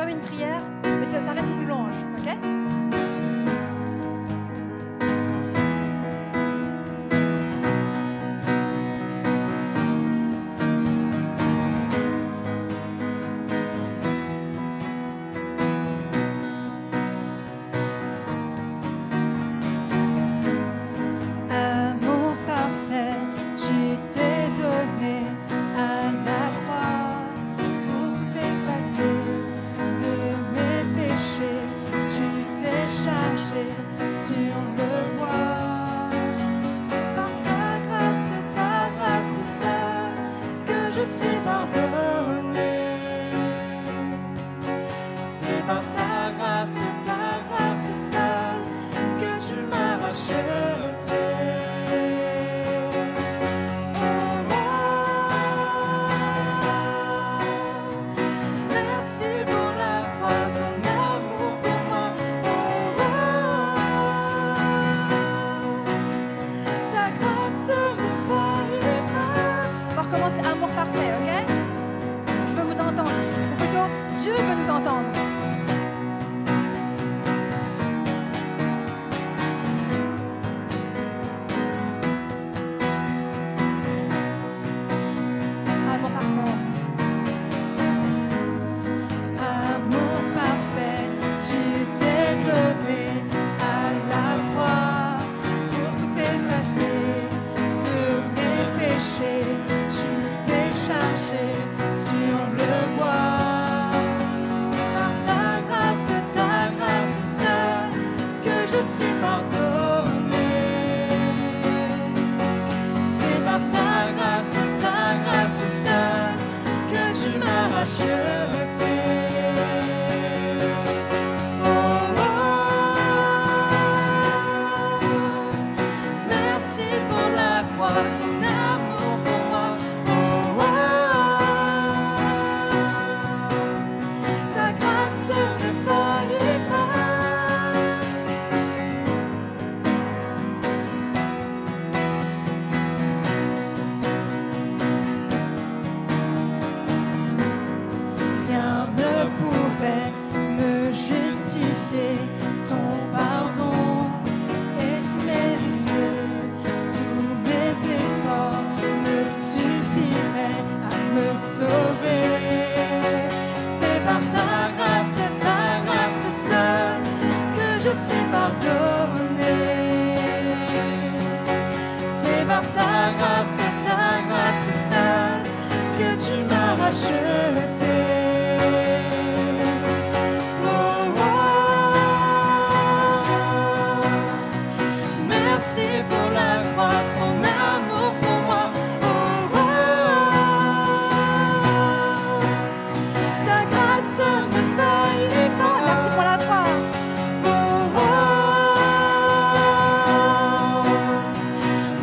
comme une prière, mais ça reste une louange, ok? Amour parfait, tu t'es donné à la croix pour tout effacer de mes péchés. Tu t'es chargé sur le bois. C'est par ta grâce seule que je suis pardonné. C'est par ta grâce seule que tu m'as racheté. Merci pour la croix, ton amour pour moi. Ta grâce ne faillit pas. On va recommencer amour parfait, ok? Je veux vous entendre. Ou plutôt, Dieu veut nous entendre. Amour parfait. Amour parfait, tu t'es donné à la croix pour tout effacer de mes péchés. Tu t'es chargé sur le bois. C'est par ta grâce seule que je suis pardonné. C'est par ta grâce seule que tu m'as racheté. Merci pour la croix, son amour pour moi. Ta grâce ne faillit pas. Rien ne pourrait me justifier. Son pardon est mérité. Tous mes efforts ne suffiraient à me sauver. C'est par ta grâce seule que je suis pardonné. C'est par ta grâce seule que tu m'as racheté. Merci pour la croix, ton amour pour moi. Ta grâce ne faillit pas. Merci pour la croix.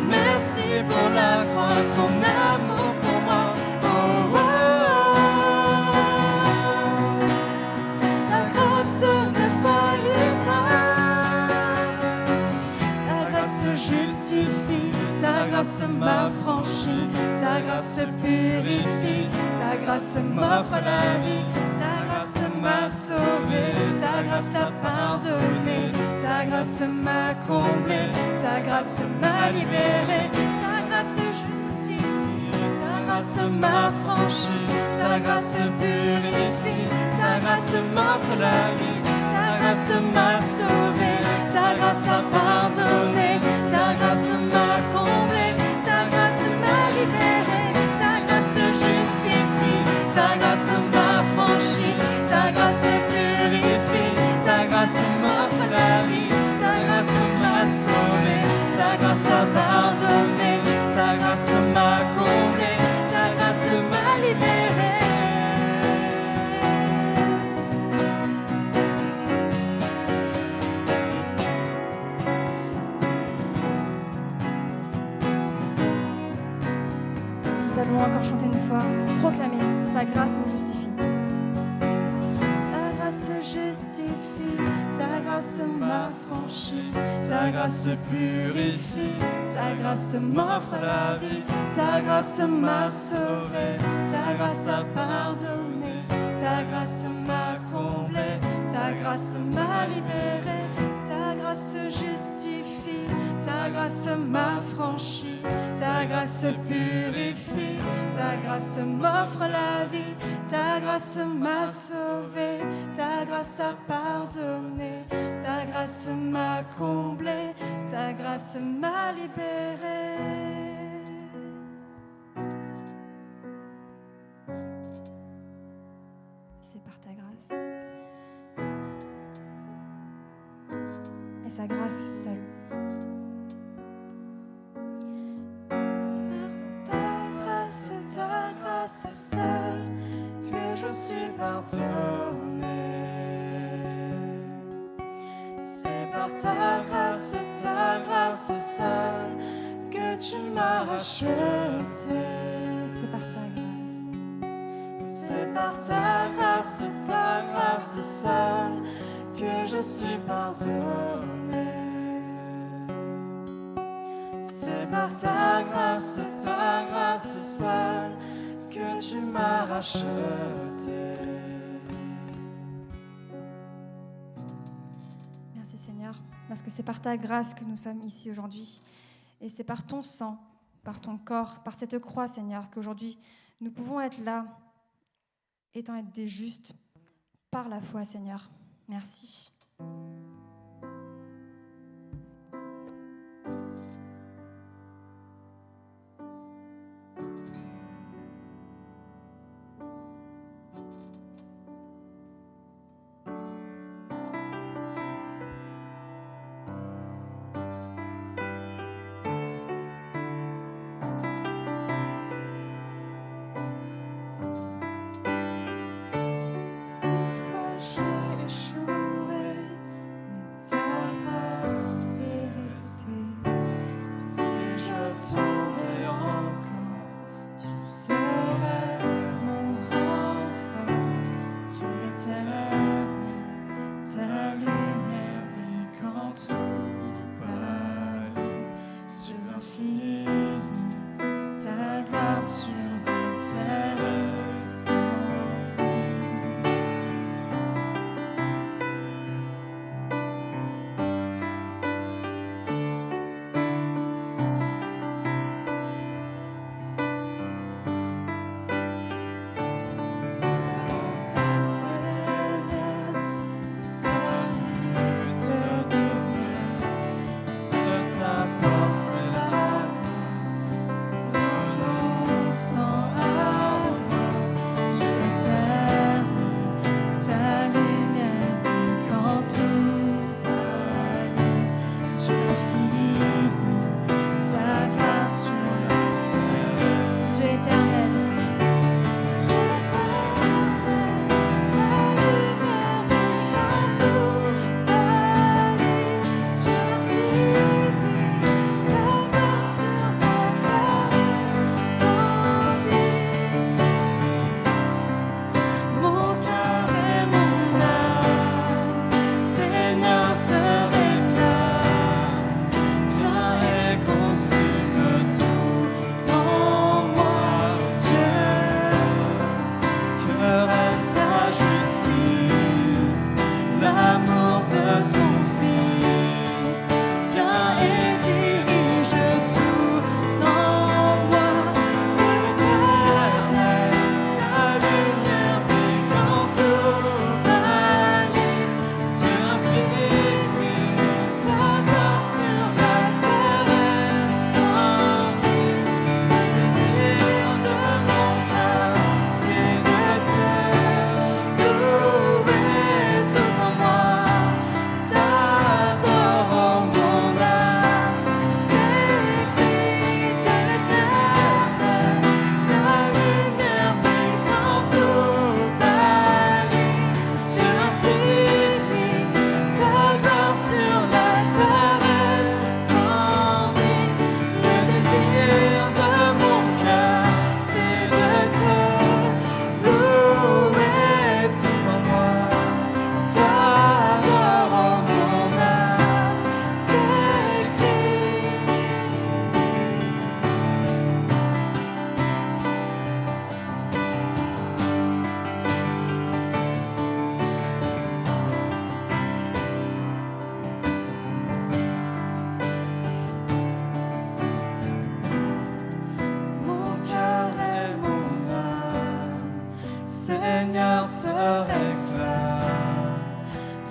Merci pour la croix, ton amour pour moi. Ta grâce ne faillit pas. Ta grâce justifie, ta grâce m'affranchit, ta grâce purifie, ta grâce m'offre la vie, ta grâce m'a sauvé, ta grâce a pardonné, ta grâce m'a comblé, ta grâce m'a libéré, ta grâce justifie, ta grâce m'affranchit, ta grâce purifie, ta grâce m'offre la vie, ta grâce m'a sauvé, ta grâce a pardonné, ta grâce m'a comblé, ta grâce m'a libéré, ta grâce justifie, ta grâce m'affranchit, ta grâce purifie, ta grâce m'offre la vie, ta grâce m'a sauvé, ta grâce a pardonné, ta grâce m'a comblé, ta grâce m'a libéré. Nous allons encore chanter une fois, proclamer, sa grâce nous justifie. Ta grâce justifie, ta grâce m'affranchit, ta grâce purifie, ta grâce m'offre la vie, ta grâce m'a sauvé, ta grâce a pardonné, ta grâce m'a comblé. grâce m'affranchit, ta grâce purifie, ta grâce m'offre la vie, ta grâce m'a sauvé, ta grâce a pardonné, ta grâce m'a comblé, ta grâce m'a libéré. C'est par ta grâce. Et sa grâce seule. C'est ta grâce seule que je suis pardonné. C'est par ta grâce seule que tu m'as racheté. C'est par ta grâce. C'est par ta grâce seule que je suis pardonné. C'est par ta grâce seule que tu m'as racheté. Merci Seigneur, parce que c'est par ta grâce que nous sommes ici aujourd'hui. Et c'est par ton sang, par ton corps, par cette croix, Seigneur, qu'aujourd'hui nous pouvons être là, étant être des justes, par la foi, Seigneur. Merci. J'ai échoué, mais ta grâce est restée. Si je tombais encore, tu serais mon renfort. Tu es éternel, ta lumière brille quand tout pâlit. Tu l'infini, ta grâce sur ma terre splendide.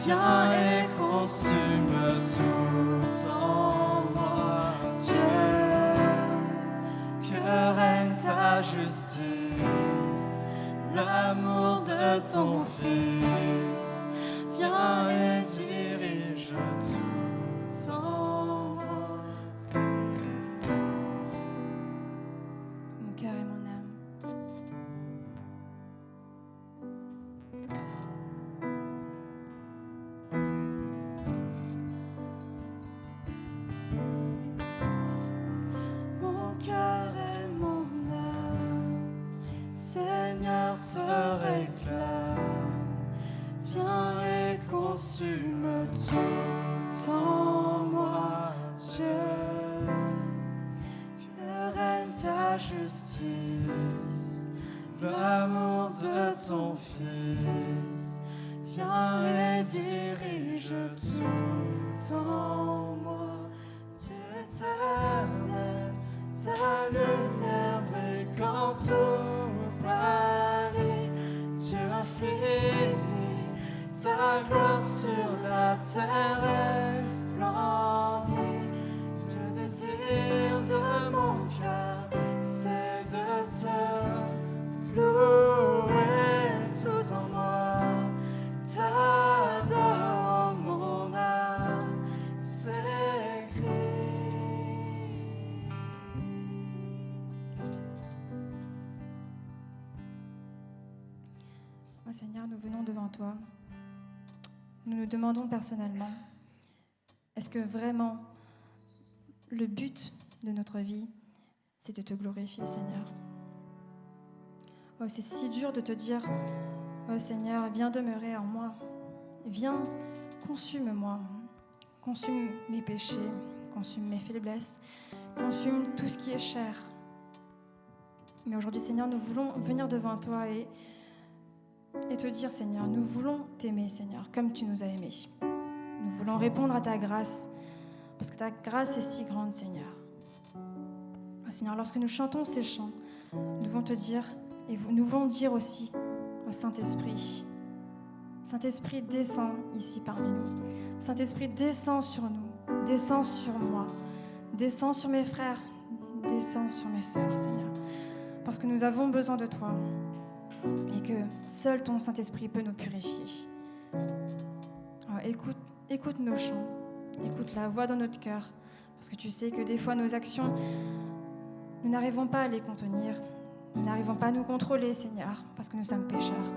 viens et consume tout en moi, Dieu, que règne ta justice, l'amour de ton Fils, viens et dirige tout en moi. Mon cœur et mon âme. Mon cœur et mon âme, Seigneur, te réclame. Viens et consume tout en moi, Dieu. Que règne ta justice, l'amour de ton Fils. Viens et dirige tout en moi, Dieu éternel. Ta lumière brille quand tout pâlit, Dieu infini, ta gloire sur la terre resplendit. Le désir de mon cœur, c'est de te louer tout en moi. T'adore mon âme, s'écrie. Oh Seigneur, nous venons devant toi. Nous nous demandons personnellement, est-ce que vraiment le but de notre vie, c'est de te glorifier, Seigneur? Oh, c'est si dur de te dire, oh Seigneur, viens demeurer en moi. Viens, consume-moi. Consume mes péchés, consume mes faiblesses, consume tout ce qui est cher. Mais aujourd'hui, Seigneur, nous voulons venir devant toi et te dire, Seigneur, nous voulons t'aimer, Seigneur, comme tu nous as aimés. Nous voulons répondre à ta grâce, parce que ta grâce est si grande, Seigneur. Oh, Seigneur, lorsque nous chantons ces chants, nous voulons te dire, et nous voulons dire aussi au Saint-Esprit, Saint-Esprit, descends ici parmi nous. Saint-Esprit, descends sur nous, descends sur moi, descends sur mes frères, descends sur mes sœurs, Seigneur, parce que nous avons besoin de toi. Et que seul ton Saint-Esprit peut nous purifier. Alors, écoute nos chants, écoute la voix dans notre cœur, parce que tu sais que des fois nos actions, nous n'arrivons pas à les contenir, nous n'arrivons pas à nous contrôler, Seigneur, parce que nous sommes pécheurs.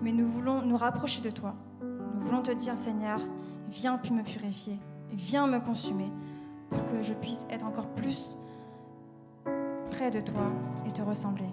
Mais nous voulons nous rapprocher de toi. Nous voulons te dire, Seigneur, viens puis me purifier, viens me consumer, pour que je puisse être encore plus près de toi et te ressembler.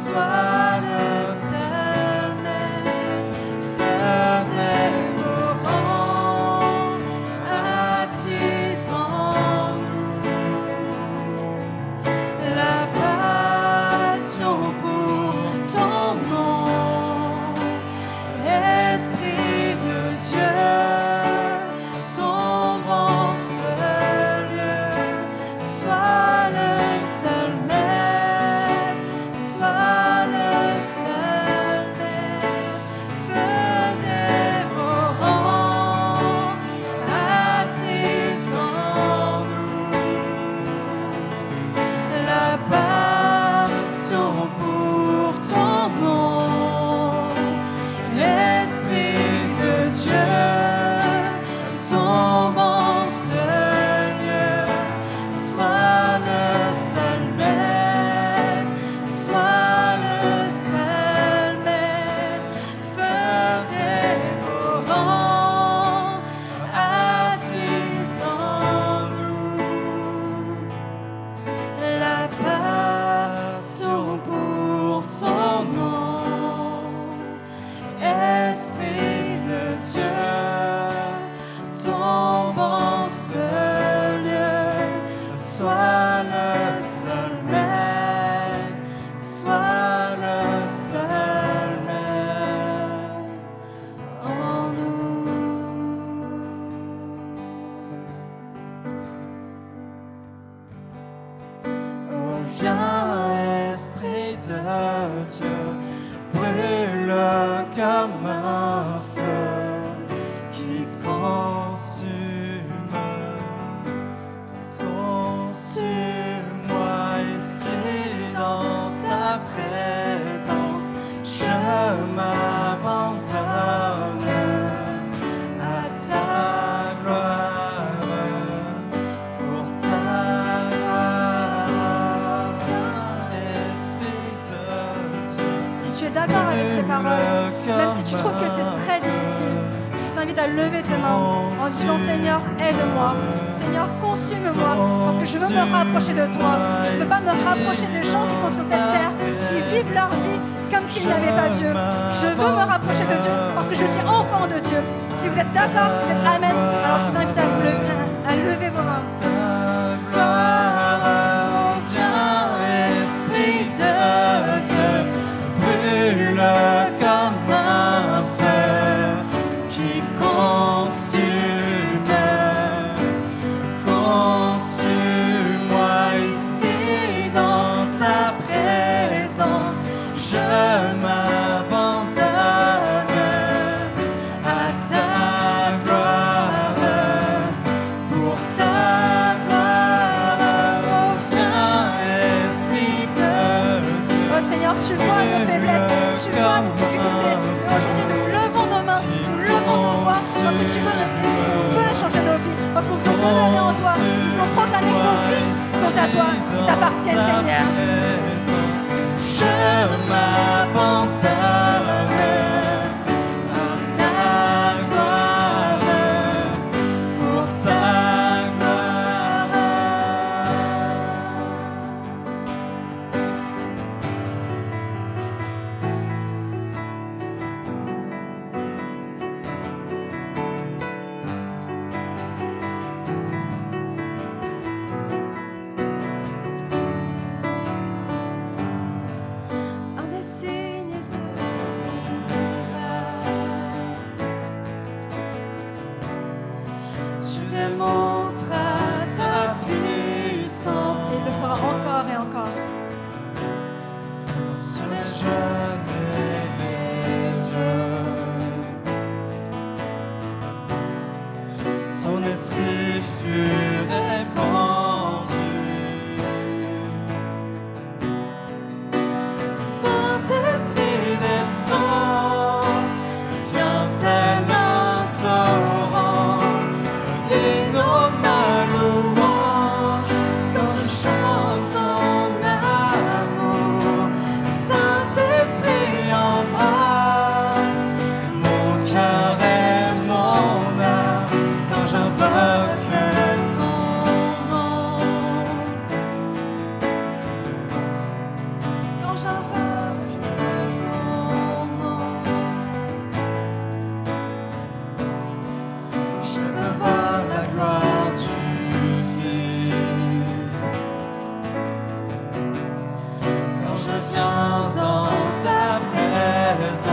Sois le à lever tes mains en disant Seigneur, aide-moi. Seigneur, consume-moi parce que je veux me rapprocher de toi. Je ne veux pas me rapprocher des gens qui sont sur cette terre, qui vivent leur vie comme s'ils n'avaient pas Dieu. Je veux me rapprocher de Dieu parce que je suis enfant de Dieu. Si vous êtes d'accord, si vous êtes Amen, alors je vous invite à lever vos mains. Comme un feu qui consume, consume-moi ici dans ta présence. Je m'abandonne à ta gloire, pour ta gloire. Oh, viens, Esprit de Dieu. Oh Seigneur, tu vois nos faiblesses, tu vois nos difficultés. Mais aujourd'hui, nous levons nos mains, nous levons nos voix, parce que tu veux, nous veux changer nos vies, parce qu'on veut demeurer en toi. Nous voulons proclamer que nos vies sont à toi, t'appartiennent, Seigneur. Je m'abandonne à ta gloire, pour ta gloire. Un des signes de Tu démontras ta puissance et il le fera encore et encore. sur les jeunes et les vieux. Ton esprit fut répandu. Saint-Esprit descend, viens tel un torrent, inonde ma louange quand je chante ton amour. Saint-Esprit embrasse mon cœur et mon âme quand j'invoque ton nom. Quand j'invoque ton nom, je peux voir la gloire du Fils. Quand je viens dans ta présence,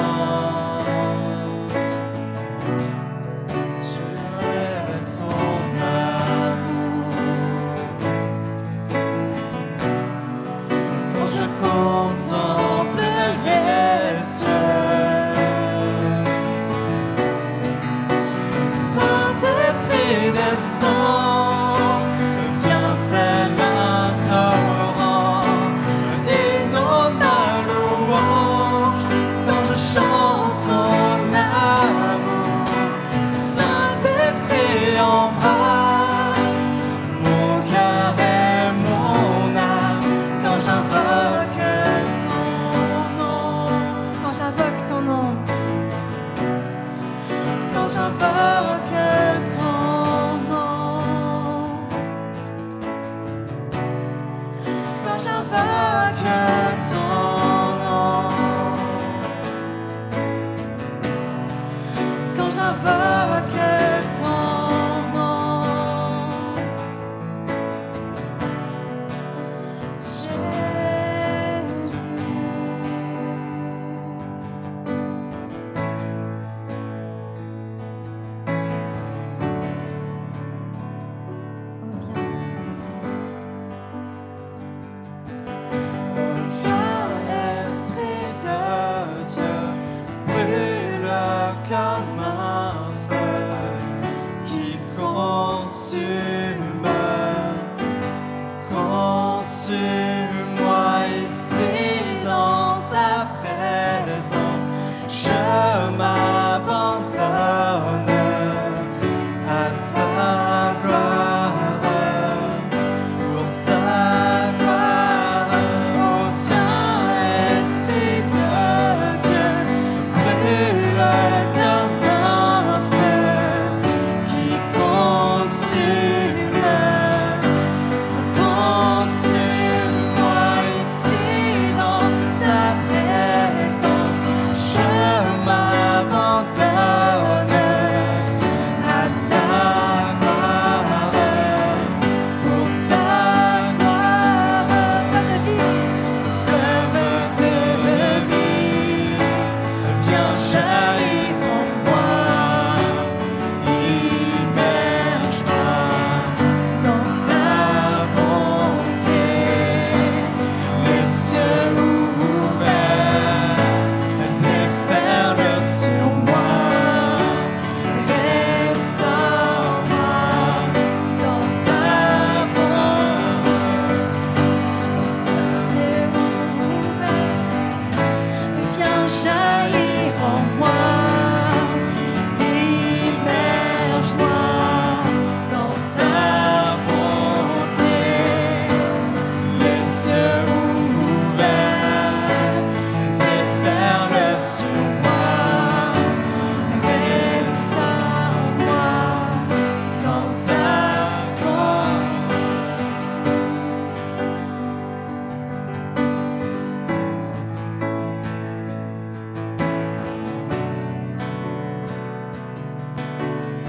tu révèles ton amour. Quand je contemple les cieux, Saint-Esprit descend, viens tel un torrent, inonde ma louange quand je chante ton amour. Saint-Esprit embrasse mon cœur et mon âme quand j'invoque ton nom. Quand j'invoque ton nom, Quand j'invoque ton nom, quand j'invoque ton nom, quand j'invoque ton nom, oh viens, Saint-Esprit. viens, Esprit de Dieu, brûle comme un feu.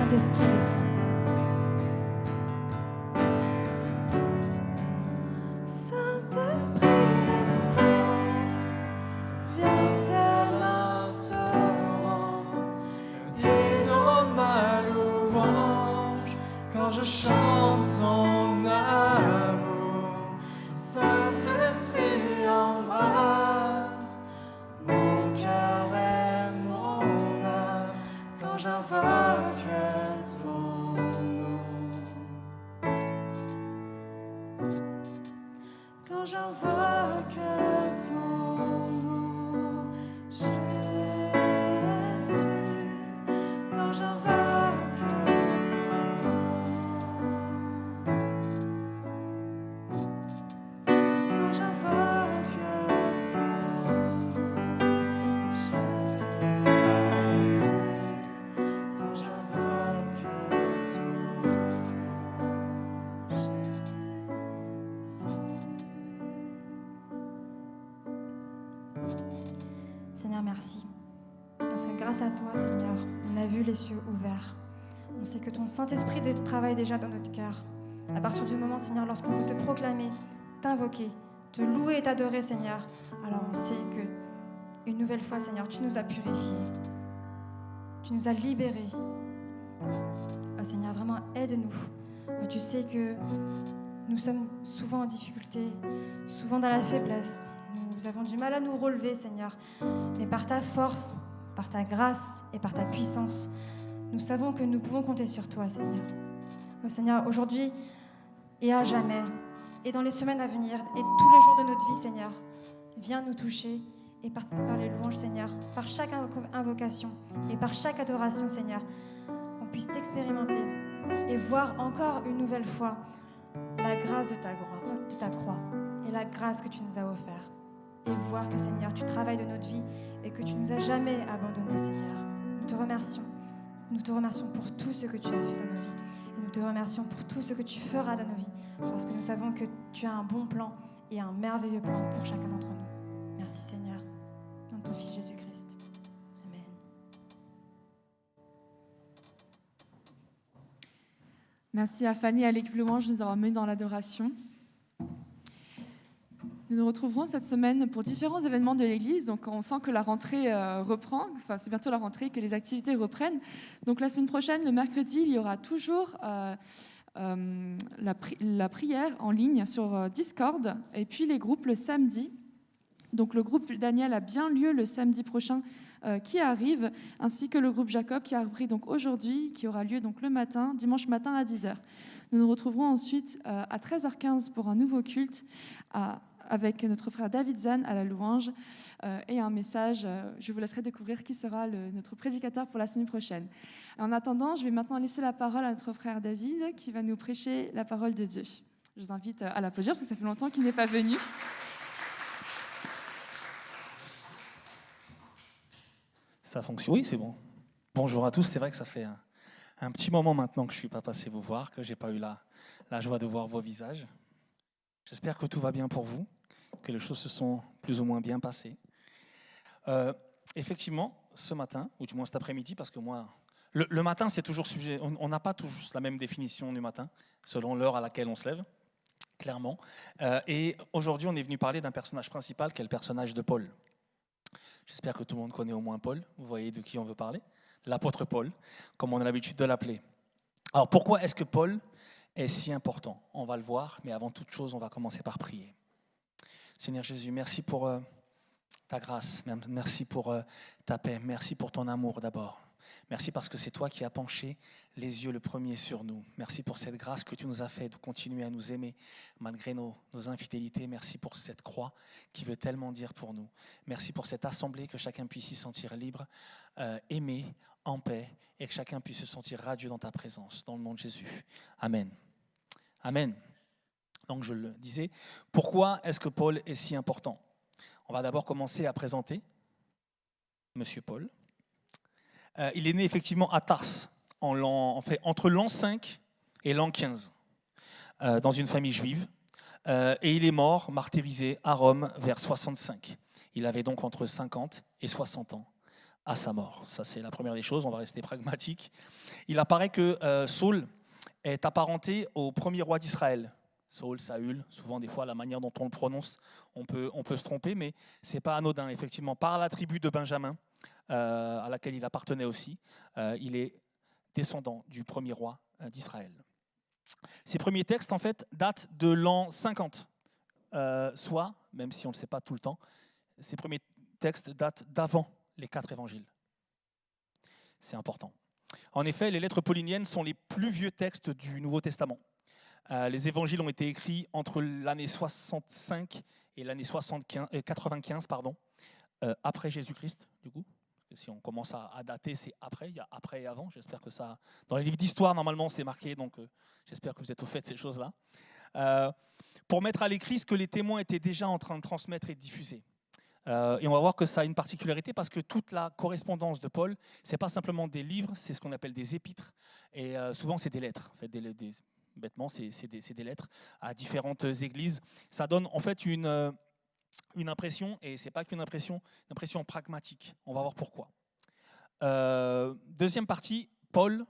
Saint-Esprit descend. Saint-Esprit descend, viens tel un torrent, inonde ma louange quand je chante ton amour. Saint-Esprit embrasse mon cœur et mon âme quand j'invoque ton nom. Quand j'invoque ton nom, Jésus. Quand j'invoque ton nom. Quand j'invoque ton nom, Jésus. Quand j'invoque ton nom, Seigneur, merci. Parce que grâce à toi, Seigneur, on a vu les cieux ouverts. On sait que ton Saint-Esprit travaille déjà dans notre cœur. À partir du moment, Seigneur, lorsqu'on veut te proclamer, t'invoquer, te louer et t'adorer, Seigneur, alors on sait que, une nouvelle fois, Seigneur, tu nous as purifiés. Tu nous as libérés. Oh, Seigneur, vraiment, aide-nous. Oh, tu sais que nous sommes souvent en difficulté, souvent dans la faiblesse. Nous avons du mal à nous relever, Seigneur. Mais par ta force, par ta grâce et par ta puissance, nous savons que nous pouvons compter sur toi, Seigneur. Oh, Seigneur, aujourd'hui et à jamais, et dans les semaines à venir, et tous les jours de notre vie, Seigneur, viens nous toucher, et par les louanges, Seigneur, par chaque invocation et par chaque adoration, Seigneur, qu'on puisse t'expérimenter et voir encore une nouvelle fois la grâce de ta croix et la grâce que tu nous as offerte. Et voir que, Seigneur, tu travailles de notre vie et que tu ne nous as jamais abandonnés, Seigneur. Nous te remercions. Nous te remercions pour tout ce que tu as fait dans nos vies. Et nous te remercions pour tout ce que tu feras dans nos vies. Parce que nous savons que tu as un bon plan et un merveilleux plan pour chacun d'entre nous. Merci, Seigneur. Dans ton Fils Jésus-Christ. Amen. Merci à Fanny et à l'équipe Louange de nous avoir menés dans l'adoration. Nous nous retrouverons cette semaine pour différents événements de l'Église. Donc, on sent que la rentrée reprend. Enfin, c'est bientôt la rentrée, que les activités reprennent. Donc, la semaine prochaine, le mercredi, il y aura toujours la prière en ligne sur Discord. Et puis, les groupes le samedi. Donc, le groupe Daniel a bien lieu le samedi prochain qui arrive, ainsi que le groupe Jacob qui a repris donc aujourd'hui, qui aura lieu donc le matin, dimanche matin à 10h. Nous nous retrouverons ensuite à 13h15 pour un nouveau culte avec notre frère David Zahn à la louange et un message. Je vous laisserai découvrir qui sera notre prédicateur pour la semaine prochaine. En attendant, je vais maintenant laisser la parole à notre frère David qui va nous prêcher la parole de Dieu. Je vous invite à l'applaudir parce que ça fait longtemps qu'il n'est pas venu. Ça fonctionne, oui, c'est bon. Bonjour à tous, c'est vrai que ça fait un petit moment maintenant que je ne suis pas passé vous voir, que je n'ai pas eu la joie de voir vos visages. J'espère que tout va bien pour vous, que les choses se sont plus ou moins bien passées. Effectivement, ce matin, ou du moins cet après-midi, parce que moi, le matin, c'est toujours sujet. On n'a pas tous la même définition du matin, selon l'heure à laquelle on se lève, clairement. Et aujourd'hui, on est venu parler d'un personnage principal, qui est le personnage de Paul. J'espère que tout le monde connaît au moins Paul. Vous voyez de qui on veut parler ? L'apôtre Paul, comme on a l'habitude de l'appeler. Alors, pourquoi est-ce que Paul est si important ? On va le voir, mais avant toute chose, on va commencer par prier. Seigneur Jésus, merci pour ta grâce, merci pour ta paix, merci pour ton amour d'abord. Merci parce que c'est toi qui as penché les yeux le premier sur nous. Merci pour cette grâce que tu nous as fait de continuer à nous aimer malgré nos infidélités. Merci pour cette croix qui veut tellement dire pour nous. Merci pour cette assemblée, que chacun puisse s'y sentir libre, aimé, en paix, et que chacun puisse se sentir radieux dans ta présence. Dans le nom de Jésus. Amen. Amen. Donc je le disais, pourquoi est-ce que Paul est si important ? On va d'abord commencer à présenter Monsieur Paul. Il est né effectivement à Tarse, entre l'an 5 et l'an 15, dans une famille juive. Et il est mort, martyrisé à Rome vers 65. Il avait donc entre 50 et 60 ans à sa mort. Ça, c'est la première des choses, on va rester pragmatique. Il apparaît que Saul est apparenté au premier roi d'Israël. Saul, Saül, souvent des fois la manière dont on le prononce, on peut se tromper, mais ce n'est pas anodin. Effectivement, par la tribu de Benjamin, à laquelle il appartenait aussi, il est descendant du premier roi d'Israël. Ces premiers textes, en fait, datent de l'an 50, soit, même si on ne le sait pas tout le temps, ces premiers textes datent d'avant les 4 évangiles. C'est important. En effet, les lettres pauliniennes sont les plus vieux textes du Nouveau Testament. Les évangiles ont été écrits entre l'année 65 et l'année 95, après Jésus-Christ, du coup. Si on commence à dater, c'est après, il y a après et avant. J'espère que ça, dans les livres d'histoire, normalement, c'est marqué, donc j'espère que vous êtes au fait de ces choses-là. Pour mettre à l'écrit ce que les témoins étaient déjà en train de transmettre et de diffuser. Et on va voir que ça a une particularité parce que toute la correspondance de Paul, ce n'est pas simplement des livres, c'est ce qu'on appelle des épîtres. Et souvent, c'est des lettres. En fait, bêtement, c'est des lettres à différentes églises. Ça donne en fait une impression, et ce n'est pas qu'une impression, une impression pragmatique. On va voir pourquoi. Deuxième partie, Paul,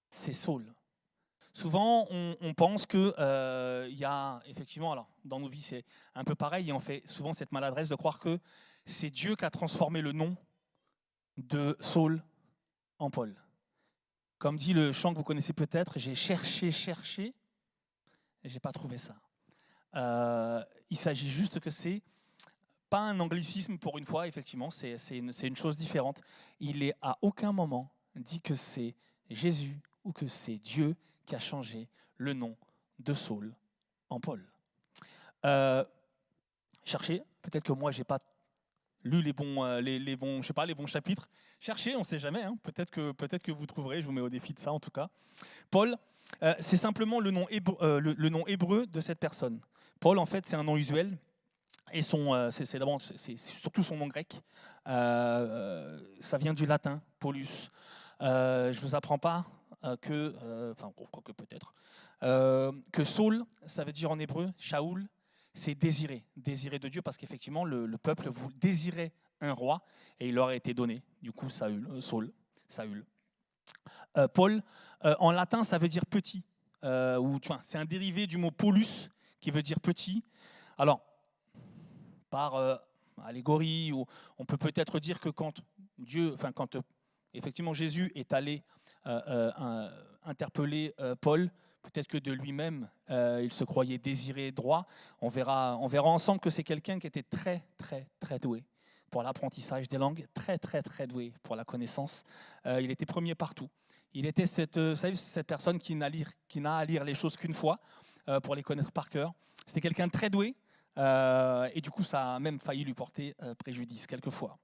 c'est Saul. Souvent, on pense qu'il y a, effectivement, alors dans nos vies c'est un peu pareil, et on fait souvent cette maladresse de croire que c'est Dieu qui a transformé le nom de Saul en Paul. Comme dit le chant que vous connaissez peut-être, j'ai cherché, et je n'ai pas trouvé ça. Il s'agit juste que c'est pas un anglicisme pour une fois, effectivement, c'est une chose différente. Il n'est à aucun moment dit que c'est Jésus ou que c'est Dieu qui a changé le nom de Saul en Paul. Cherchez, peut-être que moi, je n'ai pas lu les bons chapitres. Cherchez, on ne sait jamais, hein. Peut-être que vous trouverez, je vous mets au défi de ça en tout cas. Paul, c'est simplement le nom hébreu de cette personne. Paul, en fait, c'est un nom usuel. Et c'est surtout son nom grec. Ça vient du latin, Paulus. Je ne vous apprends pas quoique peut-être, que Saul, ça veut dire en hébreu, Shaoul, c'est désiré de Dieu, parce qu'effectivement, le peuple désirait un roi, et il leur a été donné, du coup, Saul. Paul, en latin, ça veut dire petit, c'est un dérivé du mot Paulus, qui veut dire petit. Alors, par allégorie, on peut peut-être dire que quand effectivement Jésus est allé interpeller Paul, peut-être que de lui-même, il se croyait désiré droit. On verra ensemble que c'est quelqu'un qui était très, très, très doué pour l'apprentissage des langues, très, très, très doué pour la connaissance. Il était premier partout. Il était cette personne qui n'a à lire les choses qu'une fois pour les connaître par cœur. C'était quelqu'un de très doué. Et du coup, ça a même failli lui porter préjudice quelquefois.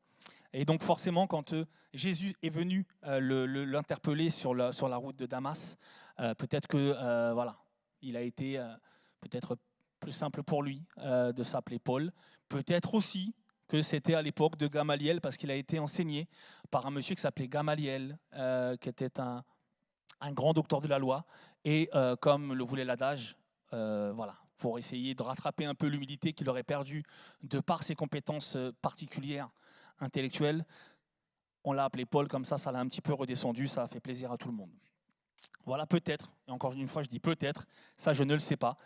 Et donc forcément, quand Jésus est venu l'interpeller sur la route de Damas, peut-être que il a été peut-être plus simple pour lui de s'appeler Paul. Peut-être aussi que c'était à l'époque de Gamaliel, parce qu'il a été enseigné par un monsieur qui s'appelait Gamaliel, qui était un grand docteur de la loi. Et comme le voulait l'adage, pour essayer de rattraper un peu l'humilité qu'il aurait perdue de par ses compétences particulières intellectuelles, on l'a appelé Paul, comme ça l'a un petit peu redescendu, ça a fait plaisir à tout le monde. Voilà peut-être, et encore une fois je dis peut-être, ça je ne le sais pas,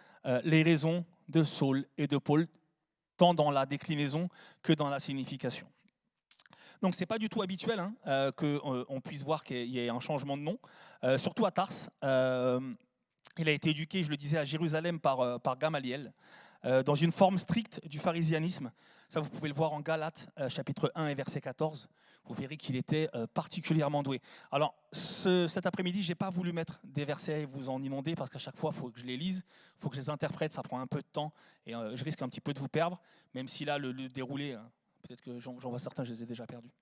les raisons de Saul et de Paul, tant dans la déclinaison que dans la signification. Donc ce n'est pas du tout habituel qu'on puisse voir qu'il y ait un changement de nom, surtout à Tarse. Il a été éduqué, je le disais, à Jérusalem par Gamaliel, dans une forme stricte du pharisianisme. Ça, vous pouvez le voir en Galates, chapitre 1 et verset 14. Vous verrez qu'il était particulièrement doué. Alors, cet après-midi, je n'ai pas voulu mettre des versets et vous en inonder, parce qu'à chaque fois, il faut que je les lise, il faut que je les interprète, ça prend un peu de temps, et je risque un petit peu de vous perdre, même si là, le déroulé, peut-être que j'en vois certains, je les ai déjà perdus.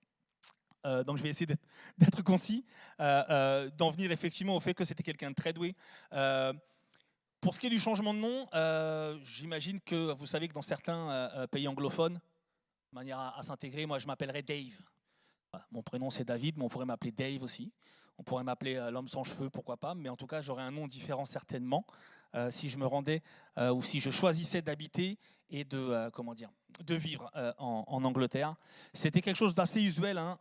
Donc je vais essayer d'être concis, d'en venir effectivement au fait que c'était quelqu'un de très doué. Pour ce qui est du changement de nom, j'imagine que vous savez que dans certains pays anglophones, de manière à s'intégrer, moi je m'appellerais Dave. Voilà, mon prénom c'est David, mais on pourrait m'appeler Dave aussi. On pourrait m'appeler l'homme sans cheveux, pourquoi pas, mais en tout cas j'aurais un nom différent certainement si je me rendais ou si je choisissais d'habiter et de vivre en Angleterre. C'était quelque chose d'assez usuel, hein,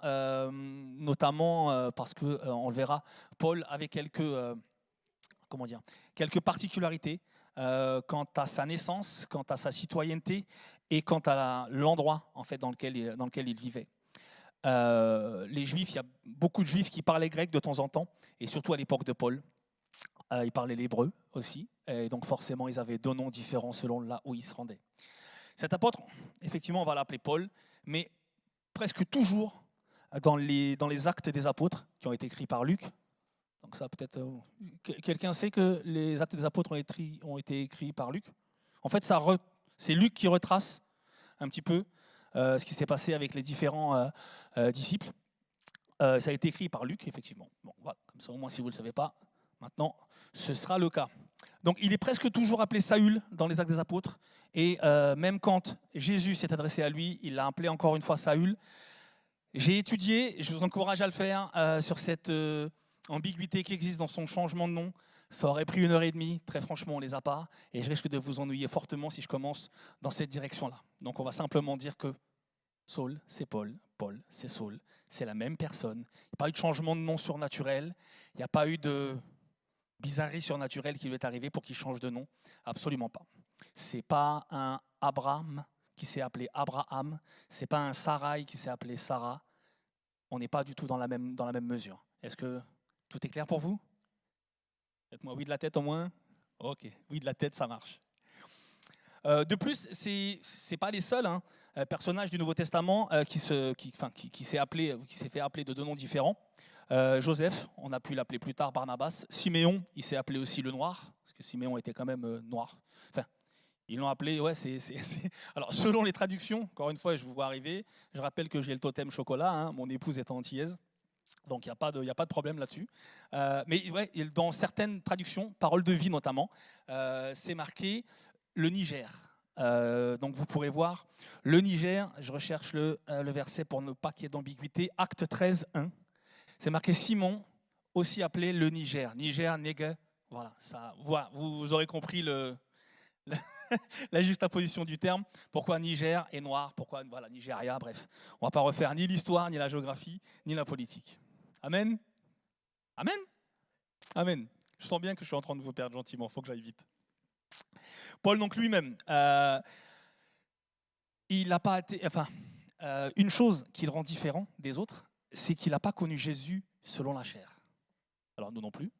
notamment parce que, on le verra, Paul avait quelques particularités quant à sa naissance, quant à sa citoyenneté et quant à l'endroit en fait, dans lequel il vivait. Les Juifs, il y a beaucoup de Juifs qui parlaient grec de temps en temps, et surtout à l'époque de Paul. Ils parlaient l'hébreu aussi, et donc forcément ils avaient 2 noms différents selon là où ils se rendaient. Cet apôtre, effectivement, on va l'appeler Paul, mais presque toujours dans les actes des apôtres qui ont été écrits par Luc. Donc ça, peut-être, quelqu'un sait que les actes des apôtres ont été écrits par Luc. En fait, c'est Luc qui retrace un petit peu ce qui s'est passé avec les différents disciples. Ça a été écrit par Luc, effectivement. Bon, voilà, comme ça, au moins, si vous ne le savez pas, maintenant, ce sera le cas. Donc, il est presque toujours appelé Saül dans les actes des apôtres. Et même quand Jésus s'est adressé à lui, il l'a appelé encore une fois Saül. J'ai étudié, je vous encourage à le faire, sur cette ambiguïté qui existe dans son changement de nom. Ça aurait pris 1h30, très franchement, on ne les a pas. Et je risque de vous ennuyer fortement si je commence dans cette direction-là. Donc, on va simplement dire que Saul, c'est Paul. Paul, c'est Saul. C'est la même personne. Il n'y a pas eu de changement de nom surnaturel. Il n'y a pas eu de bizarrerie surnaturelle qui lui est arrivée pour qu'il change de nom. Absolument pas. Ce n'est pas un Abraham qui s'est appelé Abraham. Ce n'est pas un Sarai qui s'est appelé Sarah. On n'est pas du tout dans la même mesure. Est-ce que tout est clair pour vous? Faites-moi oui de la tête au moins. Ok, oui de la tête, ça marche. De plus, c'est pas les seuls personnages du Nouveau Testament qui s'est fait appeler de 2 noms différents. Joseph, on a pu l'appeler plus tard Barnabas. Siméon, il s'est appelé aussi le Noir, parce que Siméon était quand même noir. Enfin, ils l'ont appelé, ouais, Alors, selon les traductions, encore une fois, je vous vois arriver, je rappelle que j'ai le totem chocolat, mon épouse est antillaise. Donc, il n'y a pas de problème là-dessus. Mais ouais, dans certaines traductions, Paroles de vie notamment, c'est marqué le Niger. Donc, vous pourrez voir le Niger. Je recherche le verset pour ne pas qu'il y ait d'ambiguïté. Acte 13, 1. C'est marqué Simon, aussi appelé le Niger. Niger, Neger. Voilà, vous aurez compris la juxtaposition du terme. Pourquoi Niger est noir, pourquoi Nigeria, bref. On ne va pas refaire ni l'histoire, ni la géographie, ni la politique. Amen. Amen. Amen. Je sens bien que je suis en train de vous perdre gentiment, il faut que j'aille vite. Paul, donc lui-même, il n'a pas été... une chose qui le rend différent des autres, c'est qu'il n'a pas connu Jésus selon la chair. Alors nous non plus.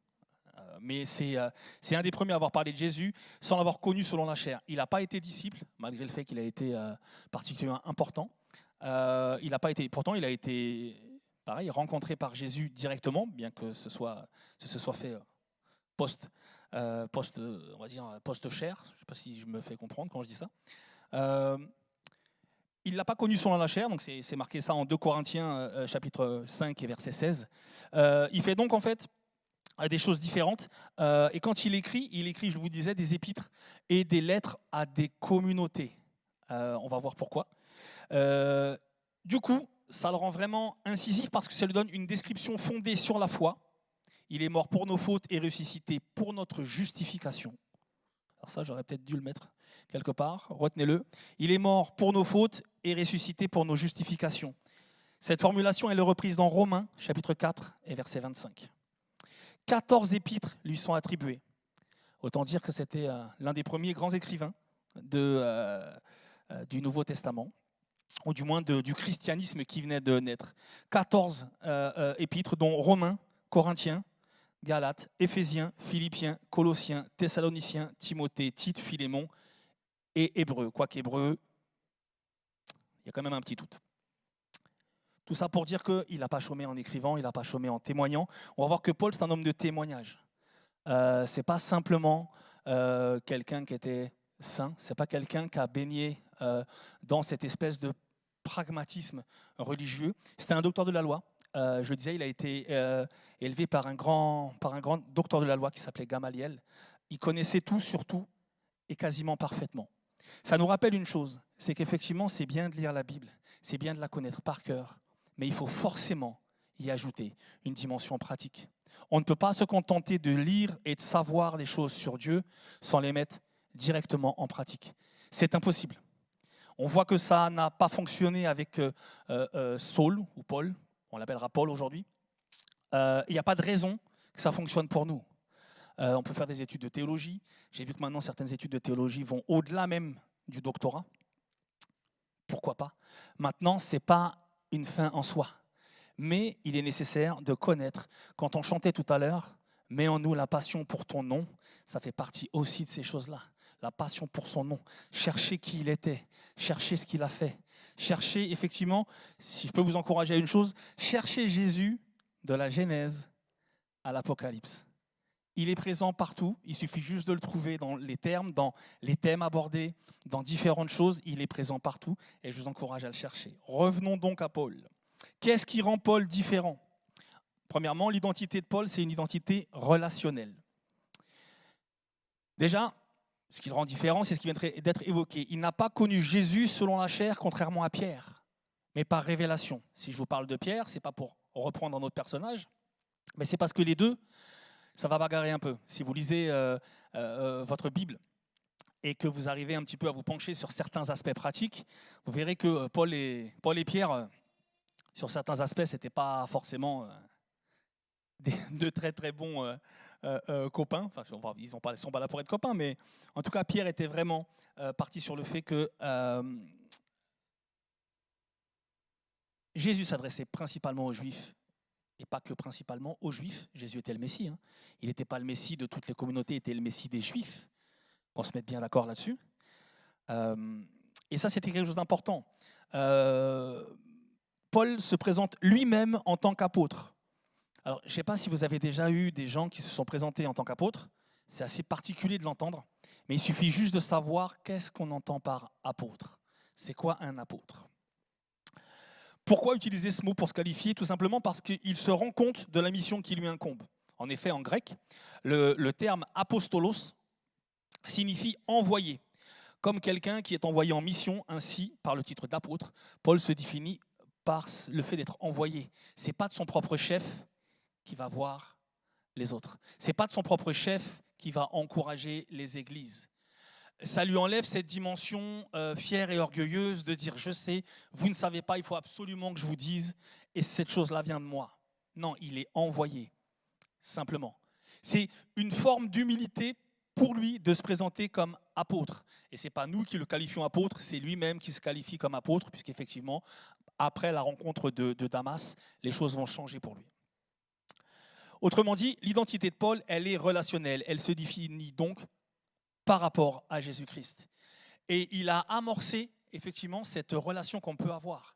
Mais c'est un des premiers à avoir parlé de Jésus sans l'avoir connu selon la chair. Il n'a pas été disciple, malgré le fait qu'il a été particulièrement important. Pourtant, il a été, pareil, rencontré par Jésus directement, bien que ce soit fait post-chair. Je ne sais pas si je me fais comprendre quand je dis ça. Il ne l'a pas connu selon la chair, donc c'est marqué ça en 2 Corinthiens, chapitre 5 et verset 16. Il fait donc en fait des choses différentes. Et quand il écrit, je vous disais, des épîtres et des lettres à des communautés. On va voir pourquoi. Du coup, ça le rend vraiment incisif parce que ça lui donne une description fondée sur la foi. Il est mort pour nos fautes et ressuscité pour notre justification. Alors ça, j'aurais peut-être dû le mettre quelque part. Retenez-le. Il est mort pour nos fautes et ressuscité pour nos justifications. Cette formulation, elle est reprise dans Romains, chapitre 4 et verset 25. 14 épîtres lui sont attribués. Autant dire que c'était l'un des premiers grands écrivains du Nouveau Testament, ou du moins du christianisme qui venait de naître. 14 épîtres, dont Romains, Corinthiens, Galates, Éphésiens, Philippiens, Colossiens, Thessaloniciens, Timothée, Tite, Philémon et Hébreux. Quoique Hébreux, il y a quand même un petit doute. Tout ça pour dire qu'il n'a pas chômé en écrivant, il n'a pas chômé en témoignant. On va voir que Paul, c'est un homme de témoignage. Ce n'est pas simplement quelqu'un qui était saint, ce n'est pas quelqu'un qui a baigné dans cette espèce de pragmatisme religieux. C'était un docteur de la loi. Je le disais, il a été élevé par un grand docteur de la loi qui s'appelait Gamaliel. Il connaissait tout sur tout et quasiment parfaitement. Ça nous rappelle une chose, c'est qu'effectivement, c'est bien de lire la Bible, c'est bien de la connaître par cœur, mais il faut forcément y ajouter une dimension pratique. On ne peut pas se contenter de lire et de savoir des choses sur Dieu sans les mettre directement en pratique. C'est impossible. On voit que ça n'a pas fonctionné avec Saul ou Paul, on l'appellera Paul aujourd'hui. Il n'y a pas de raison que ça fonctionne pour nous. On peut faire des études de théologie. J'ai vu que maintenant certaines études de théologie vont au-delà même du doctorat. Pourquoi pas? Maintenant, ce n'est pas une fin en soi. Mais il est nécessaire de connaître. Quand on chantait tout à l'heure, « Mets en nous la passion pour ton nom », ça fait partie aussi de ces choses-là. La passion pour son nom. Chercher qui il était, chercher ce qu'il a fait. Chercher, effectivement, si je peux vous encourager à une chose, chercher Jésus de la Genèse à l'Apocalypse. Il est présent partout, il suffit juste de le trouver dans les termes, dans les thèmes abordés, dans différentes choses. Il est présent partout et je vous encourage à le chercher. Revenons donc à Paul. Qu'est-ce qui rend Paul différent? Premièrement, l'identité de Paul, c'est une identité relationnelle. Déjà, ce qui le rend différent, c'est ce qui vient d'être évoqué. Il n'a pas connu Jésus selon la chair, contrairement à Pierre, mais par révélation. Si je vous parle de Pierre, ce n'est pas pour reprendre un autre personnage, mais c'est parce que les deux, ça va bagarrer un peu. Si vous lisez votre Bible et que vous arrivez un petit peu à vous pencher sur certains aspects pratiques, vous verrez que Paul et Pierre, sur certains aspects, ce n'étaient pas forcément de très très bons copains. Enfin, ils ne sont pas là pour être copains, mais en tout cas, Pierre était vraiment parti sur le fait que Jésus s'adressait principalement aux Juifs, et pas que principalement aux Juifs. Jésus était le Messie. Hein. Il n'était pas le Messie de toutes les communautés, il était le Messie des Juifs. Qu'on se mette bien d'accord là-dessus. Et ça, c'était quelque chose d'important. Paul se présente lui-même en tant qu'apôtre. Alors, je ne sais pas si vous avez déjà eu des gens qui se sont présentés en tant qu'apôtres. C'est assez particulier de l'entendre, mais il suffit juste de savoir qu'est-ce qu'on entend par apôtre. C'est quoi un apôtre? Pourquoi utiliser ce mot pour se qualifier? Tout simplement parce qu'il se rend compte de la mission qui lui incombe. En effet, en grec, le terme apostolos signifie envoyé. Comme quelqu'un qui est envoyé en mission, ainsi, par le titre d'apôtre, Paul se définit par le fait d'être envoyé. Ce n'est pas de son propre chef qui va voir les autres. Ce n'est pas de son propre chef qui va encourager les églises. Ça lui enlève cette dimension fière et orgueilleuse de dire « je sais, vous ne savez pas, il faut absolument que je vous dise, et cette chose-là vient de moi ». Non, il est envoyé, simplement. C'est une forme d'humilité pour lui de se présenter comme apôtre. Et ce n'est pas nous qui le qualifions apôtre, c'est lui-même qui se qualifie comme apôtre, puisqu'effectivement, après la rencontre de Damas, les choses vont changer pour lui. Autrement dit, l'identité de Paul, elle est relationnelle. Elle se définit donc par rapport à Jésus-Christ. Et il a amorcé, effectivement, cette relation qu'on peut avoir.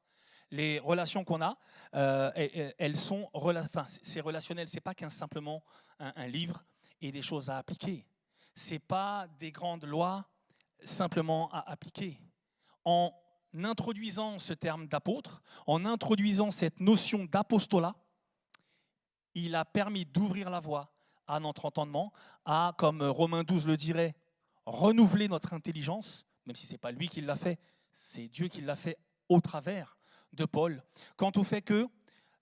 Les relations qu'on a, elles sont c'est relationnel. Ce n'est pas simplement un livre et des choses à appliquer. Ce n'est pas des grandes lois simplement à appliquer. En introduisant ce terme d'apôtre, en introduisant cette notion d'apostolat, il a permis d'ouvrir la voie à notre entendement, à, comme Romains 12 le dirait, renouveler notre intelligence, même si ce n'est pas lui qui l'a fait, c'est Dieu qui l'a fait au travers de Paul, quant au fait que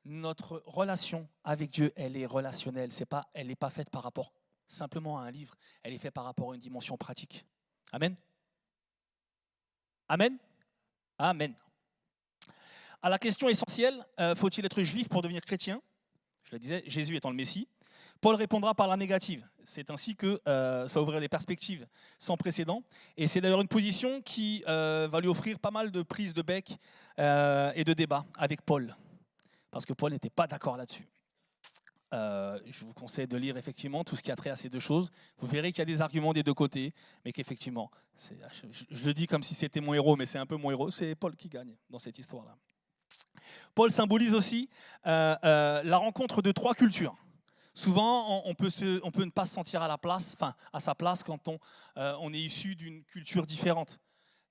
notre relation avec Dieu, elle est relationnelle, elle n'est pas faite par rapport simplement à un livre, elle est faite par rapport à une dimension pratique. Amen. Amen. Amen. À la question essentielle, faut-il être juif pour devenir chrétien? Je le disais, Jésus étant le Messie. Paul répondra par la négative. C'est ainsi que ça ouvrirait des perspectives sans précédent. Et c'est d'ailleurs une position qui va lui offrir pas mal de prises de bec et de débats avec Paul. Parce que Paul n'était pas d'accord là-dessus. Je vous conseille de lire effectivement tout ce qui a trait à ces deux choses. Vous verrez qu'il y a des arguments des deux côtés, mais qu'effectivement, je le dis comme si c'était mon héros, mais c'est un peu mon héros, c'est Paul qui gagne dans cette histoire-là. Paul symbolise aussi la rencontre de trois cultures. Souvent, on peut ne pas se sentir à sa place quand on est issu d'une culture différente.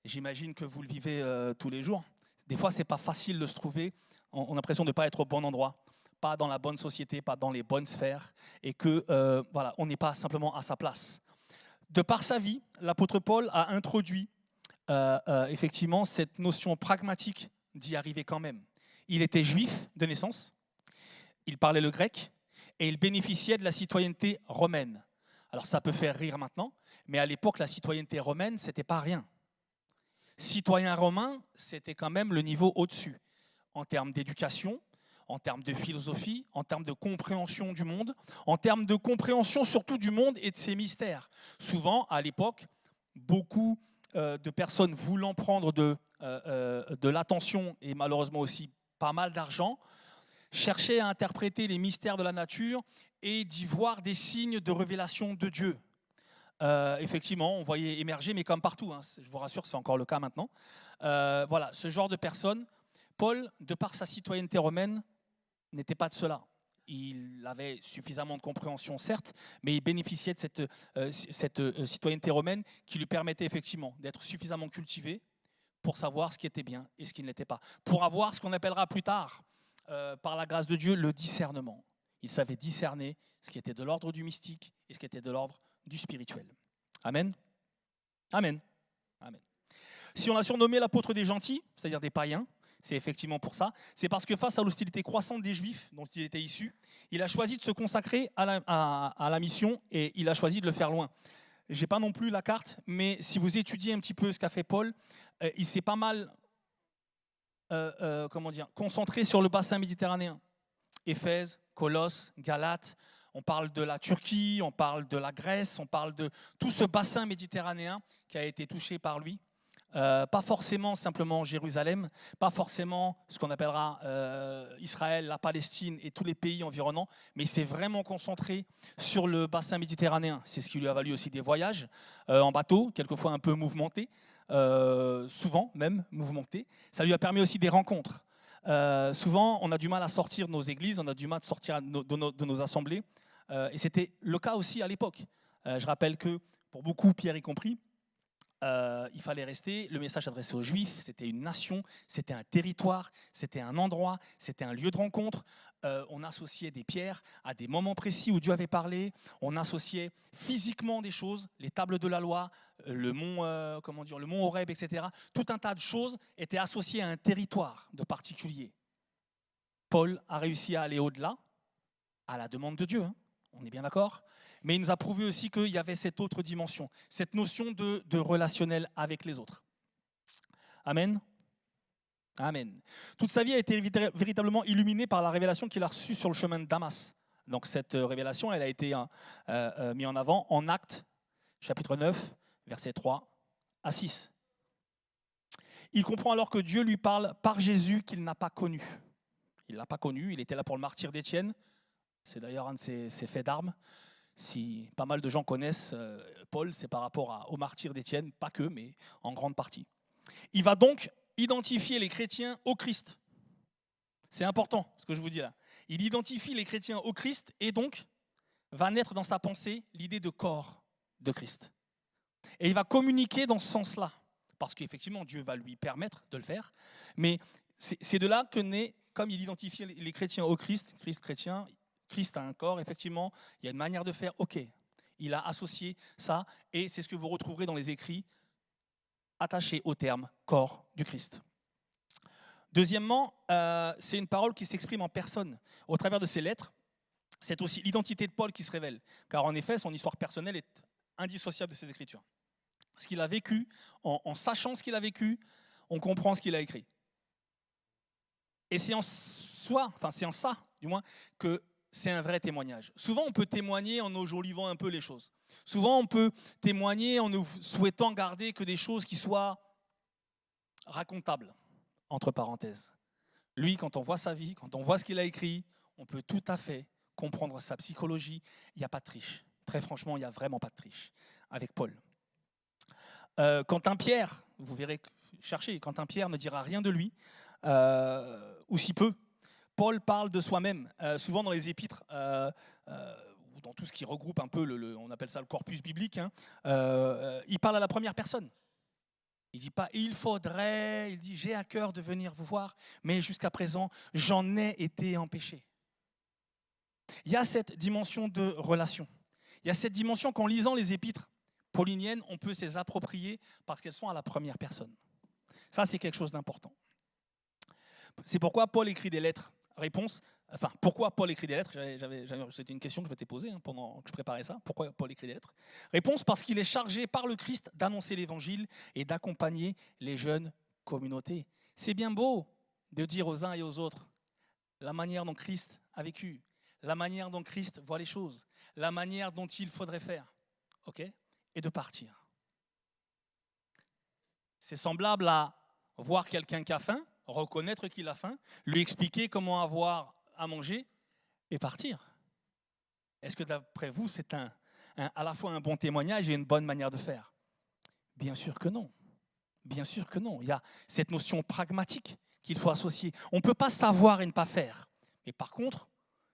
J'imagine que vous le vivez tous les jours. Des fois, ce n'est pas facile de se trouver. On a l'impression de ne pas être au bon endroit, pas dans la bonne société, pas dans les bonnes sphères, et que on n'est pas simplement à sa place. De par sa vie, l'apôtre Paul a introduit effectivement cette notion pragmatique d'y arriver quand même. Il était juif de naissance, il parlait le grec et il bénéficiait de la citoyenneté romaine. Alors ça peut faire rire maintenant, mais à l'époque, la citoyenneté romaine, ce n'était pas rien. Citoyen romain, c'était quand même le niveau au-dessus, en termes d'éducation, en termes de philosophie, en termes de compréhension du monde, en termes de compréhension surtout du monde et de ses mystères. Souvent, à l'époque, beaucoup de personnes voulant prendre de l'attention et malheureusement aussi pas mal d'argent, cherchaient à interpréter les mystères de la nature et d'y voir des signes de révélation de Dieu. Effectivement, on voyait émerger, mais comme partout, hein, je vous rassure, c'est encore le cas maintenant. Voilà, ce genre de personnes, Paul, de par sa citoyenneté romaine, n'était pas de cela. Il avait suffisamment de compréhension, certes, mais il bénéficiait de cette citoyenneté romaine qui lui permettait effectivement d'être suffisamment cultivé pour savoir ce qui était bien et ce qui ne l'était pas. Pour avoir ce qu'on appellera plus tard, par la grâce de Dieu, le discernement. Il savait discerner ce qui était de l'ordre du mystique et ce qui était de l'ordre du spirituel. Amen. Amen. Amen. Si on a surnommé l'apôtre des gentils, c'est-à-dire des païens, c'est effectivement pour ça. C'est parce que face à l'hostilité croissante des Juifs dont il était issu, il a choisi de se consacrer à la mission et il a choisi de le faire loin. Je n'ai pas non plus la carte, mais si vous étudiez un petit peu ce qu'a fait Paul, il s'est pas mal concentré sur le bassin méditerranéen. Éphèse, Colosse, Galates, on parle de la Turquie, on parle de la Grèce, on parle de tout ce bassin méditerranéen qui a été touché par lui. Pas forcément simplement Jérusalem, pas forcément ce qu'on appellera Israël, la Palestine et tous les pays environnants, mais il s'est vraiment concentré sur le bassin méditerranéen. C'est ce qui lui a valu aussi des voyages en bateau, quelquefois un peu mouvementés, souvent même mouvementés. Ça lui a permis aussi des rencontres. Souvent, on a du mal à sortir de nos églises, on a du mal à sortir de nos assemblées, et c'était le cas aussi à l'époque. Je rappelle que, pour beaucoup, Pierre y compris, il fallait rester, le message adressé aux Juifs, c'était une nation, c'était un territoire, c'était un endroit, c'était un lieu de rencontre. On associait des pierres à des moments précis où Dieu avait parlé, on associait physiquement des choses, les tables de la loi, le mont Horeb, etc. Tout un tas de choses étaient associées à un territoire de particulier. Paul a réussi à aller au-delà, à la demande de Dieu, hein, on est bien d'accord ? Mais il nous a prouvé aussi qu'il y avait cette autre dimension, cette notion de relationnel avec les autres. Amen. Amen. Toute sa vie a été véritablement illuminée par la révélation qu'il a reçue sur le chemin de Damas. Donc cette révélation, elle a été mise en avant en Actes, chapitre 9, versets 3 à 6. Il comprend alors que Dieu lui parle par Jésus qu'il n'a pas connu. Il ne l'a pas connu, il était là pour le martyre d'Étienne. C'est d'ailleurs un de ses faits d'armes. Si pas mal de gens connaissent Paul, c'est par rapport au martyr d'Étienne, pas que, mais en grande partie. Il va donc identifier les chrétiens au Christ. C'est important ce que je vous dis là. Il identifie les chrétiens au Christ et donc va naître dans sa pensée l'idée de corps de Christ. Et il va communiquer dans ce sens-là, parce qu'effectivement Dieu va lui permettre de le faire, mais c'est de là que naît, comme il identifie les chrétiens au Christ, Christ chrétien, Christ a un corps, effectivement, il y a une manière de faire, ok, il a associé ça, et c'est ce que vous retrouverez dans les écrits attachés au terme corps du Christ. Deuxièmement, c'est une parole qui s'exprime en personne. Au travers de ses lettres, c'est aussi l'identité de Paul qui se révèle, car en effet, son histoire personnelle est indissociable de ses écritures. Ce qu'il a vécu, en sachant ce qu'il a vécu, on comprend ce qu'il a écrit. Et c'est en ça, du moins, que c'est un vrai témoignage. Souvent, on peut témoigner en enjolivant un peu les choses. Souvent, on peut témoigner en ne souhaitant garder que des choses qui soient racontables, entre parenthèses. Lui, quand on voit sa vie, quand on voit ce qu'il a écrit, on peut tout à fait comprendre sa psychologie. Il n'y a pas de triche. Très franchement, il n'y a vraiment pas de triche avec Paul. Quentin Pierre, vous verrez, cherchez, Quentin Pierre ne dira rien de lui, ou si peu. Paul parle de soi-même, souvent dans les épîtres, ou dans tout ce qui regroupe un peu, on appelle ça le corpus biblique, hein, il parle à la première personne. Il ne dit pas « il faudrait », il dit « j'ai à cœur de venir vous voir, mais jusqu'à présent, j'en ai été empêché ». Il y a cette dimension de relation. Il y a cette dimension qu'en lisant les épîtres pauliniennes, on peut se les approprier parce qu'elles sont à la première personne. Ça, c'est quelque chose d'important. C'est pourquoi Paul écrit des lettres. Réponse, Enfin, pourquoi Paul écrit des lettres? C'était une question que je m'étais posée pendant que je préparais ça. Pourquoi Paul écrit des lettres? Réponse, parce qu'il est chargé par le Christ d'annoncer l'évangile et d'accompagner les jeunes communautés. C'est bien beau de dire aux uns et aux autres la manière dont Christ a vécu, la manière dont Christ voit les choses, la manière dont il faudrait faire, ok? Et de partir. C'est semblable à voir quelqu'un qui a faim, reconnaître qu'il a faim, lui expliquer comment avoir à manger et partir. Est-ce que d'après vous, c'est à la fois un bon témoignage et une bonne manière de faire? Bien sûr que non. Bien sûr que non. Il y a cette notion pragmatique qu'il faut associer. On ne peut pas savoir et ne pas faire. Mais par contre,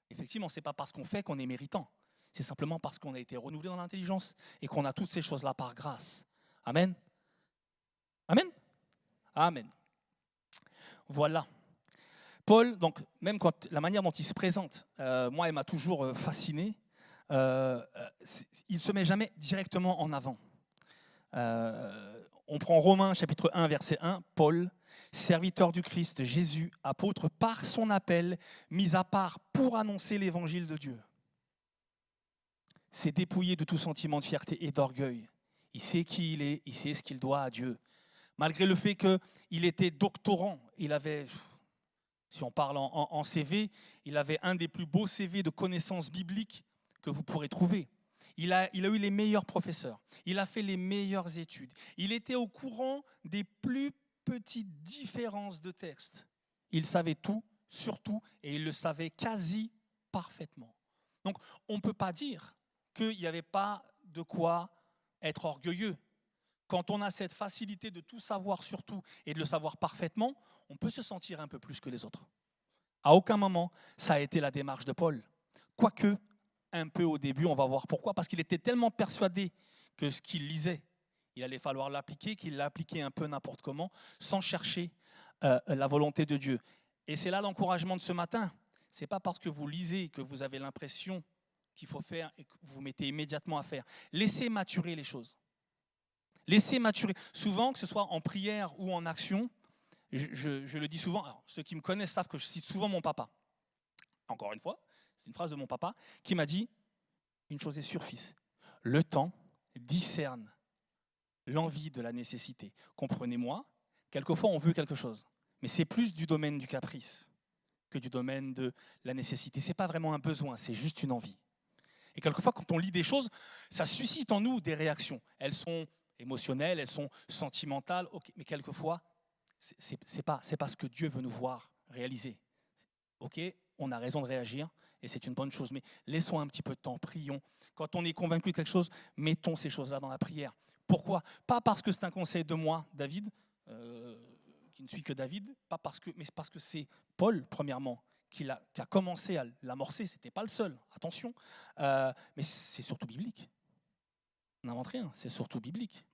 effectivement, ce n'est pas parce qu'on fait qu'on est méritant. C'est simplement parce qu'on a été renouvelé dans l'intelligence et qu'on a toutes ces choses-là par grâce. Amen. Amen. Amen. Voilà. Paul, donc, même quand la manière dont il se présente, moi, elle m'a toujours fasciné. Il ne se met jamais directement en avant. On prend Romains chapitre 1, verset 1, Paul, serviteur du Christ Jésus, apôtre par son appel, mis à part pour annoncer l'évangile de Dieu. C'est dépouillé de tout sentiment de fierté et d'orgueil. Il sait qui il est, il sait ce qu'il doit à Dieu. Malgré le fait qu'il était doctorant, il avait, si on parle en CV, il avait un des plus beaux CV de connaissances bibliques que vous pourrez trouver. Il a eu les meilleurs professeurs, il a fait les meilleures études, il était au courant des plus petites différences de texte. Il savait tout, surtout, et il le savait quasi parfaitement. Donc, on ne peut pas dire qu'il n'y avait pas de quoi être orgueilleux. Quand on a cette facilité de tout savoir sur tout et de le savoir parfaitement, on peut se sentir un peu plus que les autres. À aucun moment, ça a été la démarche de Paul. Quoique, un peu au début, on va voir pourquoi. Parce qu'il était tellement persuadé que ce qu'il lisait, il allait falloir l'appliquer, qu'il l'appliquait un peu n'importe comment, sans chercher la volonté de Dieu. Et c'est là l'encouragement de ce matin. Ce n'est pas parce que vous lisez que vous avez l'impression qu'il faut faire et que vous vous mettez immédiatement à faire. Laissez maturer les choses. Laissez maturer. Souvent, que ce soit en prière ou en action, je le dis souvent, alors, ceux qui me connaissent savent que je cite souvent mon papa. Encore une fois, c'est une phrase de mon papa qui m'a dit « Une chose est sûre, fils, le temps discerne l'envie de la nécessité. Comprenez-moi, quelquefois on veut quelque chose, mais c'est plus du domaine du caprice que du domaine de la nécessité. Ce n'est pas vraiment un besoin, c'est juste une envie. Et quelquefois, quand on lit des choses, ça suscite en nous des réactions. Elles sont émotionnelles, elles sont sentimentales, okay, mais quelquefois, c'est pas ce que Dieu veut nous voir réaliser. Ok, on a raison de réagir et c'est une bonne chose, mais laissons un petit peu de temps, prions. Quand on est convaincu de quelque chose, mettons ces choses-là dans la prière. Pourquoi? Pas parce que c'est un conseil de moi, David, qui ne suis que David, mais parce que c'est Paul, premièrement, qui a commencé à l'amorcer. Ce n'était pas le seul, attention, mais c'est surtout biblique. On n'invente rien, c'est surtout biblique.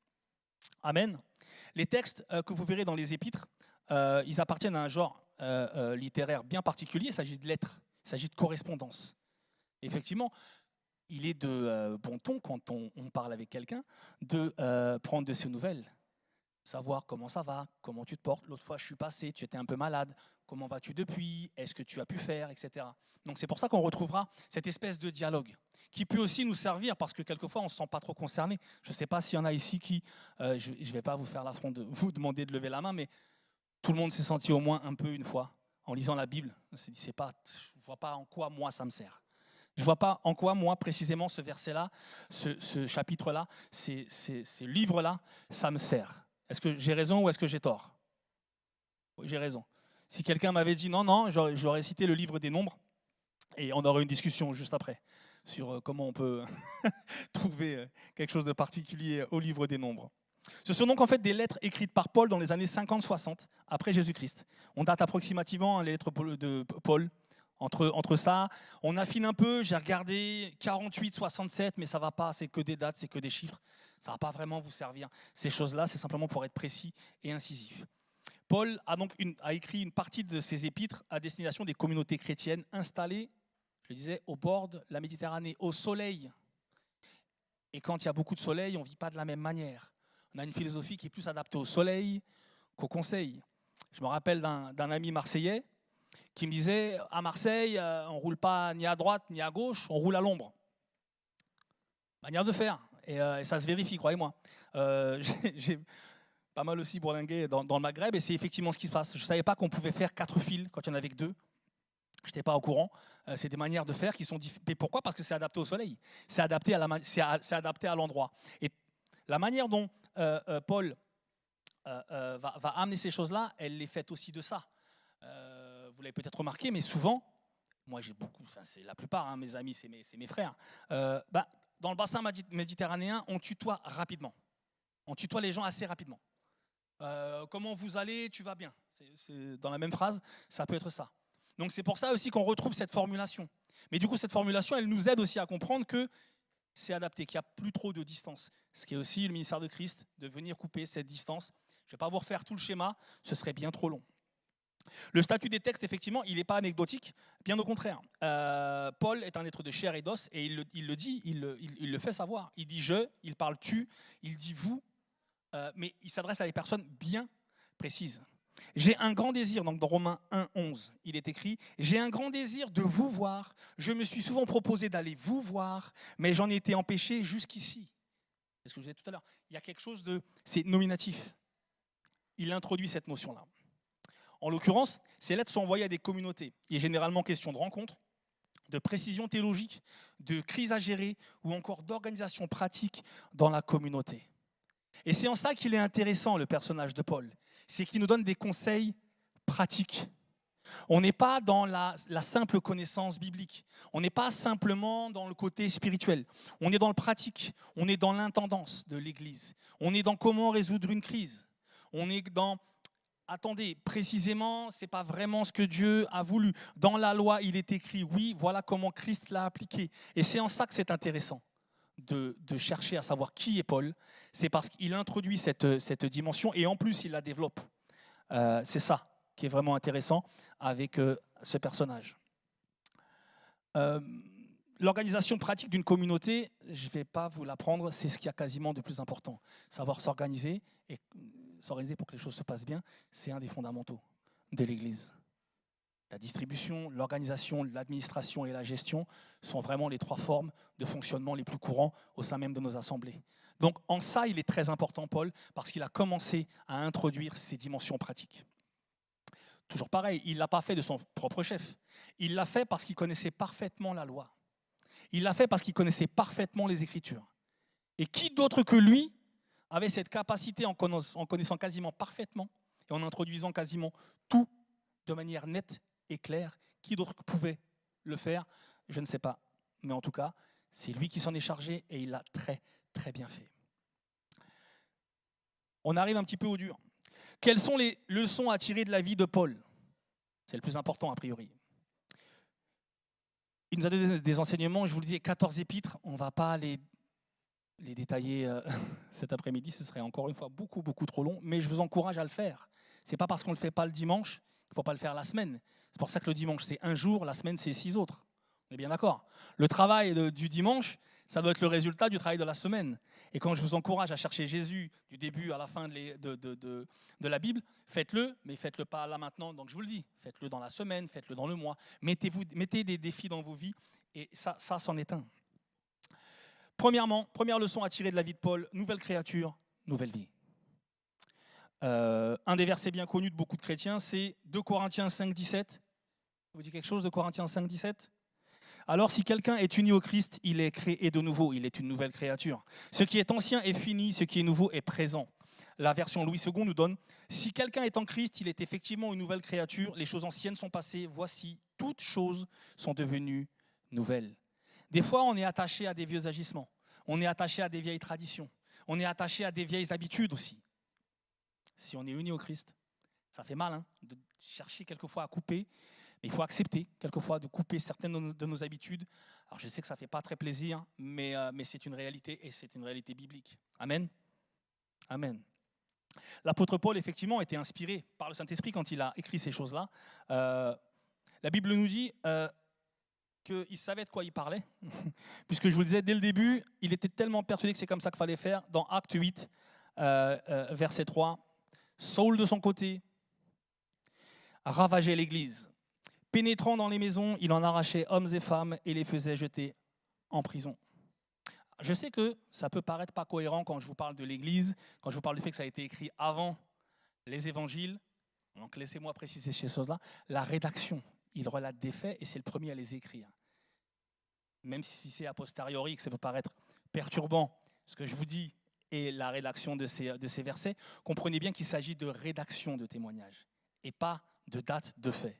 Amen. Les textes que vous verrez dans les épîtres, ils appartiennent à un genre littéraire bien particulier. Il s'agit de lettres, il s'agit de correspondance. Effectivement, il est de bon ton, quand on parle avec quelqu'un, de prendre de ses nouvelles, savoir comment ça va, comment tu te portes. L'autre fois, je suis passé, tu étais un peu malade, comment vas-tu depuis, est-ce que tu as pu faire, etc. Donc c'est pour ça qu'on retrouvera cette espèce de dialogue qui peut aussi nous servir, parce que quelquefois, on ne se sent pas trop concerné. Je ne sais pas s'il y en a ici qui, je ne vais pas vous faire l'affront de vous demander de lever la main, mais tout le monde s'est senti au moins un peu une fois, en lisant la Bible. On s'est dit, je ne vois pas en quoi moi ça me sert. Je ne vois pas en quoi moi, précisément, ce verset-là, ce chapitre-là, ces livres-là, ça me sert. Est-ce que j'ai raison ou est-ce que j'ai tort? Oui, j'ai raison. Si quelqu'un m'avait dit non, j'aurais cité le livre des Nombres, et on aurait une discussion juste après sur comment on peut trouver quelque chose de particulier au livre des Nombres. Ce sont donc en fait des lettres écrites par Paul dans les années 50-60 après Jésus-Christ. On date approximativement les lettres de Paul. Entre ça, on affine un peu, j'ai regardé 48, 67, mais ça ne va pas, c'est que des dates, c'est que des chiffres. Ça ne va pas vraiment vous servir. Ces choses-là, c'est simplement pour être précis et incisif. Paul a écrit une partie de ses épîtres à destination des communautés chrétiennes installées, je le disais, au bord de la Méditerranée, au soleil. Et quand il y a beaucoup de soleil, on ne vit pas de la même manière. On a une philosophie qui est plus adaptée au soleil qu'au conseil. Je me rappelle d'un ami marseillais qui me disait à Marseille, on ne roule pas ni à droite ni à gauche, on roule à l'ombre. Manière de faire, et ça se vérifie, croyez-moi. J'ai pas mal aussi bourlingué dans le Maghreb, et c'est effectivement ce qui se passe. Je ne savais pas qu'on pouvait faire 4 fils quand il n'y en avait que 2. Je n'étais pas au courant. C'est des manières de faire qui sont différentes. Mais pourquoi ? Parce que c'est adapté au soleil. C'est adapté à l'endroit. Et la manière dont Paul va amener ces choses-là, elle les fait aussi de ça. Vous l'avez peut-être remarqué, mais souvent, moi j'ai beaucoup, enfin c'est la plupart, mes amis, c'est mes frères, dans le bassin méditerranéen, on tutoie rapidement. On tutoie les gens assez rapidement. Comment vous allez ? Tu vas bien. C'est dans la même phrase, ça peut être ça. Donc c'est pour ça aussi qu'on retrouve cette formulation. Mais du coup, cette formulation, elle nous aide aussi à comprendre que c'est adapté, qu'il n'y a plus trop de distance. Ce qui est aussi le ministère de Christ, de venir couper cette distance. Je ne vais pas vous refaire tout le schéma, ce serait bien trop long. Le statut des textes, effectivement, il n'est pas anecdotique, bien au contraire. Paul est un être de chair et d'os, et il le dit, il le fait savoir. Il dit « je », il parle « tu », il dit « vous », mais il s'adresse à des personnes bien précises. J'ai un grand désir, donc dans Romains 1, 11, il est écrit « J'ai un grand désir de vous voir. Je me suis souvent proposé d'aller vous voir, mais j'en ai été empêché jusqu'ici. » C'est ce que je disais tout à l'heure. Il y a quelque chose de... C'est nominatif. Il introduit cette notion-là. En l'occurrence, ces lettres sont envoyées à des communautés. Il est généralement question de rencontres, de précision théologique, de crises à gérer ou encore d'organisation pratique dans la communauté. Et c'est en ça qu'il est intéressant, le personnage de Paul. C'est qu'il nous donne des conseils pratiques. On n'est pas dans la simple connaissance biblique. On n'est pas simplement dans le côté spirituel. On est dans le pratique. On est dans l'intendance de l'Église. On est dans comment résoudre une crise. On est dans... Attendez, précisément, ce n'est pas vraiment ce que Dieu a voulu. Dans la loi, il est écrit, oui, voilà comment Christ l'a appliqué. Et c'est en ça que c'est intéressant de chercher à savoir qui est Paul. C'est parce qu'il introduit cette dimension et en plus, il la développe. C'est ça qui est vraiment intéressant avec ce personnage. L'organisation pratique d'une communauté, je ne vais pas vous l'apprendre, c'est ce qu'il y a quasiment de plus important. Savoir s'organiser et s'organiser pour que les choses se passent bien, c'est un des fondamentaux de l'Église. La distribution, l'organisation, l'administration et la gestion sont vraiment les 3 formes de fonctionnement les plus courants au sein même de nos assemblées. Donc en ça, il est très important, Paul, parce qu'il a commencé à introduire ces dimensions pratiques. Toujours pareil, il ne l'a pas fait de son propre chef. Il l'a fait parce qu'il connaissait parfaitement la loi. Il l'a fait parce qu'il connaissait parfaitement les Écritures. Et qui d'autre que lui avait cette capacité en connaissant quasiment parfaitement et en introduisant quasiment tout de manière nette et claire. Qui d'autre pouvait le faire ? Je ne sais pas. Mais en tout cas, c'est lui qui s'en est chargé et il l'a très, très bien fait. On arrive un petit peu au dur. Quelles sont les leçons à tirer de la vie de Paul ? C'est le plus important a priori. Il nous a donné des enseignements, je vous le disais, 14 épîtres. On ne va pas les détailler cet après-midi, ce serait encore une fois beaucoup, beaucoup trop long, mais je vous encourage à le faire. Ce n'est pas parce qu'on ne le fait pas le dimanche qu'il ne faut pas le faire la semaine. C'est pour ça que le dimanche, c'est 1 jour, la semaine, c'est 6 autres. On est bien d'accord. Le travail du dimanche, ça doit être le résultat du travail de la semaine. Et quand je vous encourage à chercher Jésus du début à la fin de la Bible, faites-le, mais faites-le pas là maintenant, donc je vous le dis. Faites-le dans la semaine, faites-le dans le mois. Mettez des défis dans vos vies, et ça c'en est un. Premièrement, première leçon à tirer de la vie de Paul, nouvelle créature, nouvelle vie. Un des versets bien connus de beaucoup de chrétiens, c'est 2 Corinthiens 5, 17. Ça vous dit quelque chose de Corinthiens 5, 17 ? Alors si quelqu'un est uni au Christ, il est créé de nouveau, il est une nouvelle créature. Ce qui est ancien est fini, ce qui est nouveau est présent. La version Louis II nous donne « Si quelqu'un est en Christ, il est effectivement une nouvelle créature, les choses anciennes sont passées, voici, toutes choses sont devenues nouvelles. » Des fois, on est attaché à des vieux agissements, on est attaché à des vieilles traditions, on est attaché à des vieilles habitudes aussi. Si on est uni au Christ, ça fait mal de chercher quelquefois à couper, mais il faut accepter quelquefois de couper certaines de nos habitudes. Alors je sais que ça ne fait pas très plaisir, mais c'est une réalité et c'est une réalité biblique. Amen. Amen. L'apôtre Paul, effectivement, était inspiré par le Saint-Esprit quand il a écrit ces choses-là. La Bible nous dit qu'il savait de quoi il parlait, puisque je vous le disais, dès le début, il était tellement persuadé que c'est comme ça qu'il fallait faire. Dans Acte 8, verset 3, Saül, de son côté, ravageait l'Église, Pénétrant dans les maisons, il en arrachait hommes et femmes et les faisait jeter en prison. Je sais que ça peut paraître pas cohérent quand je vous parle de l'Église, quand je vous parle du fait que ça a été écrit avant les évangiles. Donc laissez-moi préciser ces choses-là. La rédaction, il relate des faits et c'est le premier à les écrire. Même si c'est a posteriori que ça peut paraître perturbant, ce que je vous dis et la rédaction de ces versets, comprenez bien qu'il s'agit de rédaction de témoignages et pas de date de fait.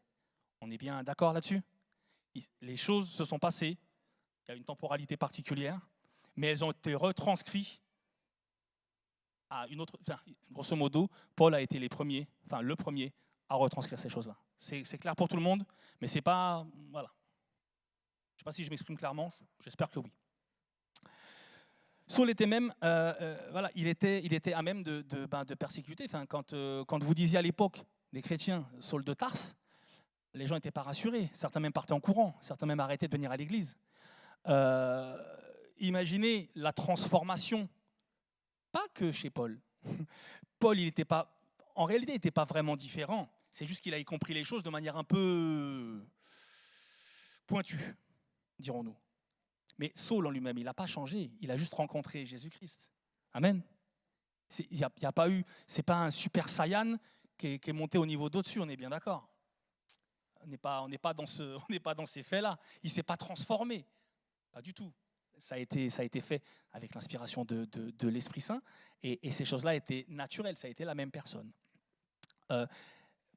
On est bien d'accord là-dessus? Les choses se sont passées, il y a une temporalité particulière, mais elles ont été retranscrites à une autre. Enfin, grosso modo, Paul a été le premier à retranscrire ces choses-là. C'est clair pour tout le monde, mais c'est pas. Voilà. Je ne sais pas si je m'exprime clairement, j'espère que oui. Saul était même, il était à même de persécuter. Enfin, quand vous disiez à l'époque des chrétiens Saul de Tarse, les gens n'étaient pas rassurés. Certains même partaient en courant, certains même arrêtaient de venir à l'église. Imaginez la transformation, pas que chez Paul. Paul, en réalité, il n'était pas vraiment différent. C'est juste qu'il a compris les choses de manière un peu pointue, dirons-nous. Mais Saul en lui-même, il n'a pas changé. Il a juste rencontré Jésus-Christ. Amen. Il n'y a pas eu, c'est pas un super Saiyan qui est monté au niveau d'au-dessus. On est bien d'accord. On n'est pas dans ces faits-là. Il ne s'est pas transformé. Pas du tout. Ça a été fait avec l'inspiration de l'Esprit Saint. Et ces choses-là étaient naturelles. Ça a été la même personne.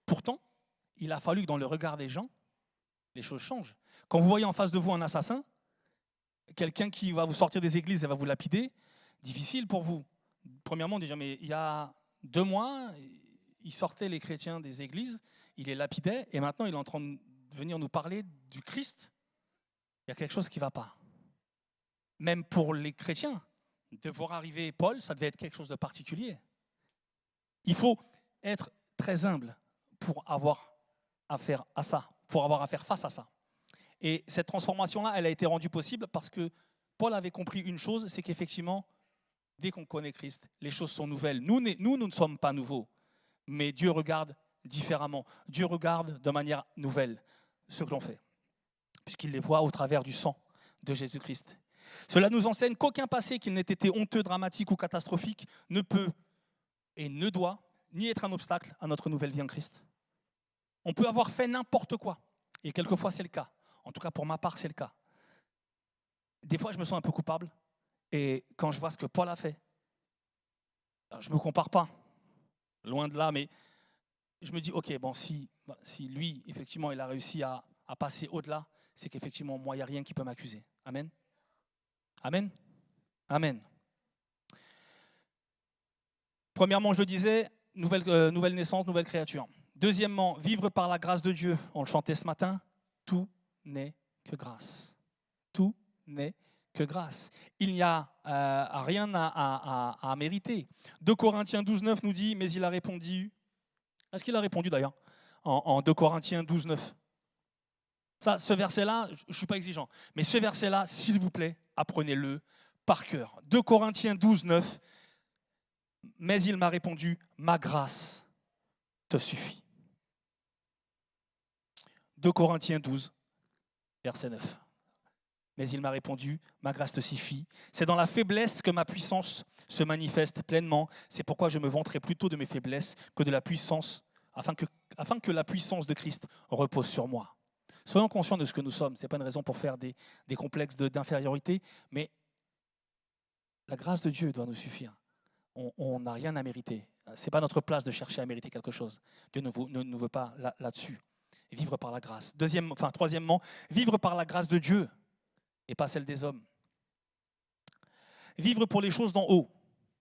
Pourtant, il a fallu que dans le regard des gens, les choses changent. Quand vous voyez en face de vous un assassin, quelqu'un qui va vous sortir des églises et va vous lapider, difficile pour vous. Premièrement, déjà, mais il y a 2 mois, il sortait les chrétiens des églises, il les lapidait, et maintenant il est en train de venir nous parler du Christ. Il y a quelque chose qui ne va pas. Même pour les chrétiens, de voir arriver Paul, ça devait être quelque chose de particulier. Il faut être très humble pour avoir affaire à ça, pour avoir à faire face à ça. Et cette transformation-là, elle a été rendue possible parce que Paul avait compris une chose, c'est qu'effectivement, dès qu'on connaît Christ, les choses sont nouvelles. Nous ne sommes pas nouveaux, mais Dieu regarde différemment. Dieu regarde de manière nouvelle ce que l'on fait, puisqu'il les voit au travers du sang de Jésus-Christ. Cela nous enseigne qu'aucun passé, qu'il n'ait été honteux, dramatique ou catastrophique, ne peut et ne doit ni être un obstacle à notre nouvelle vie en Christ. On peut avoir fait n'importe quoi, et quelquefois c'est le cas. En tout cas, pour ma part, c'est le cas. Des fois, je me sens un peu coupable. Et quand je vois ce que Paul a fait, je ne me compare pas, loin de là, mais je me dis, ok, bon, si lui, effectivement, il a réussi à passer au-delà, c'est qu'effectivement, moi, il n'y a rien qui peut m'accuser. Amen. Amen. Amen. Premièrement, je le disais, nouvelle naissance, nouvelle créature. Deuxièmement, vivre par la grâce de Dieu. On le chantait ce matin, tout n'est que grâce. Tout n'est que grâce. Il n'y a rien à mériter. 2 Corinthiens 12, 9 nous dit, mais il a répondu. Est-ce qu'il a répondu d'ailleurs en 2 Corinthiens 12, 9? Ce verset-là, je ne suis pas exigeant, mais ce verset-là, s'il vous plaît, apprenez-le par cœur. 2 Corinthiens 12, 9, mais il m'a répondu, ma grâce te suffit. 2 Corinthiens 12, verset 9. Mais il m'a répondu, ma grâce te suffit. C'est dans la faiblesse que ma puissance se manifeste pleinement. C'est pourquoi je me vanterai plutôt de mes faiblesses que de la puissance, afin que la puissance de Christ repose sur moi. Soyons conscients de ce que nous sommes. Ce n'est pas une raison pour faire des complexes d'infériorité, mais la grâce de Dieu doit nous suffire. On n'a rien à mériter. Ce n'est pas notre place de chercher à mériter quelque chose. Dieu ne nous veut pas là-dessus. Vivre par la grâce. Troisièmement, vivre par la grâce de Dieu et pas celle des hommes. Vivre pour les choses d'en haut.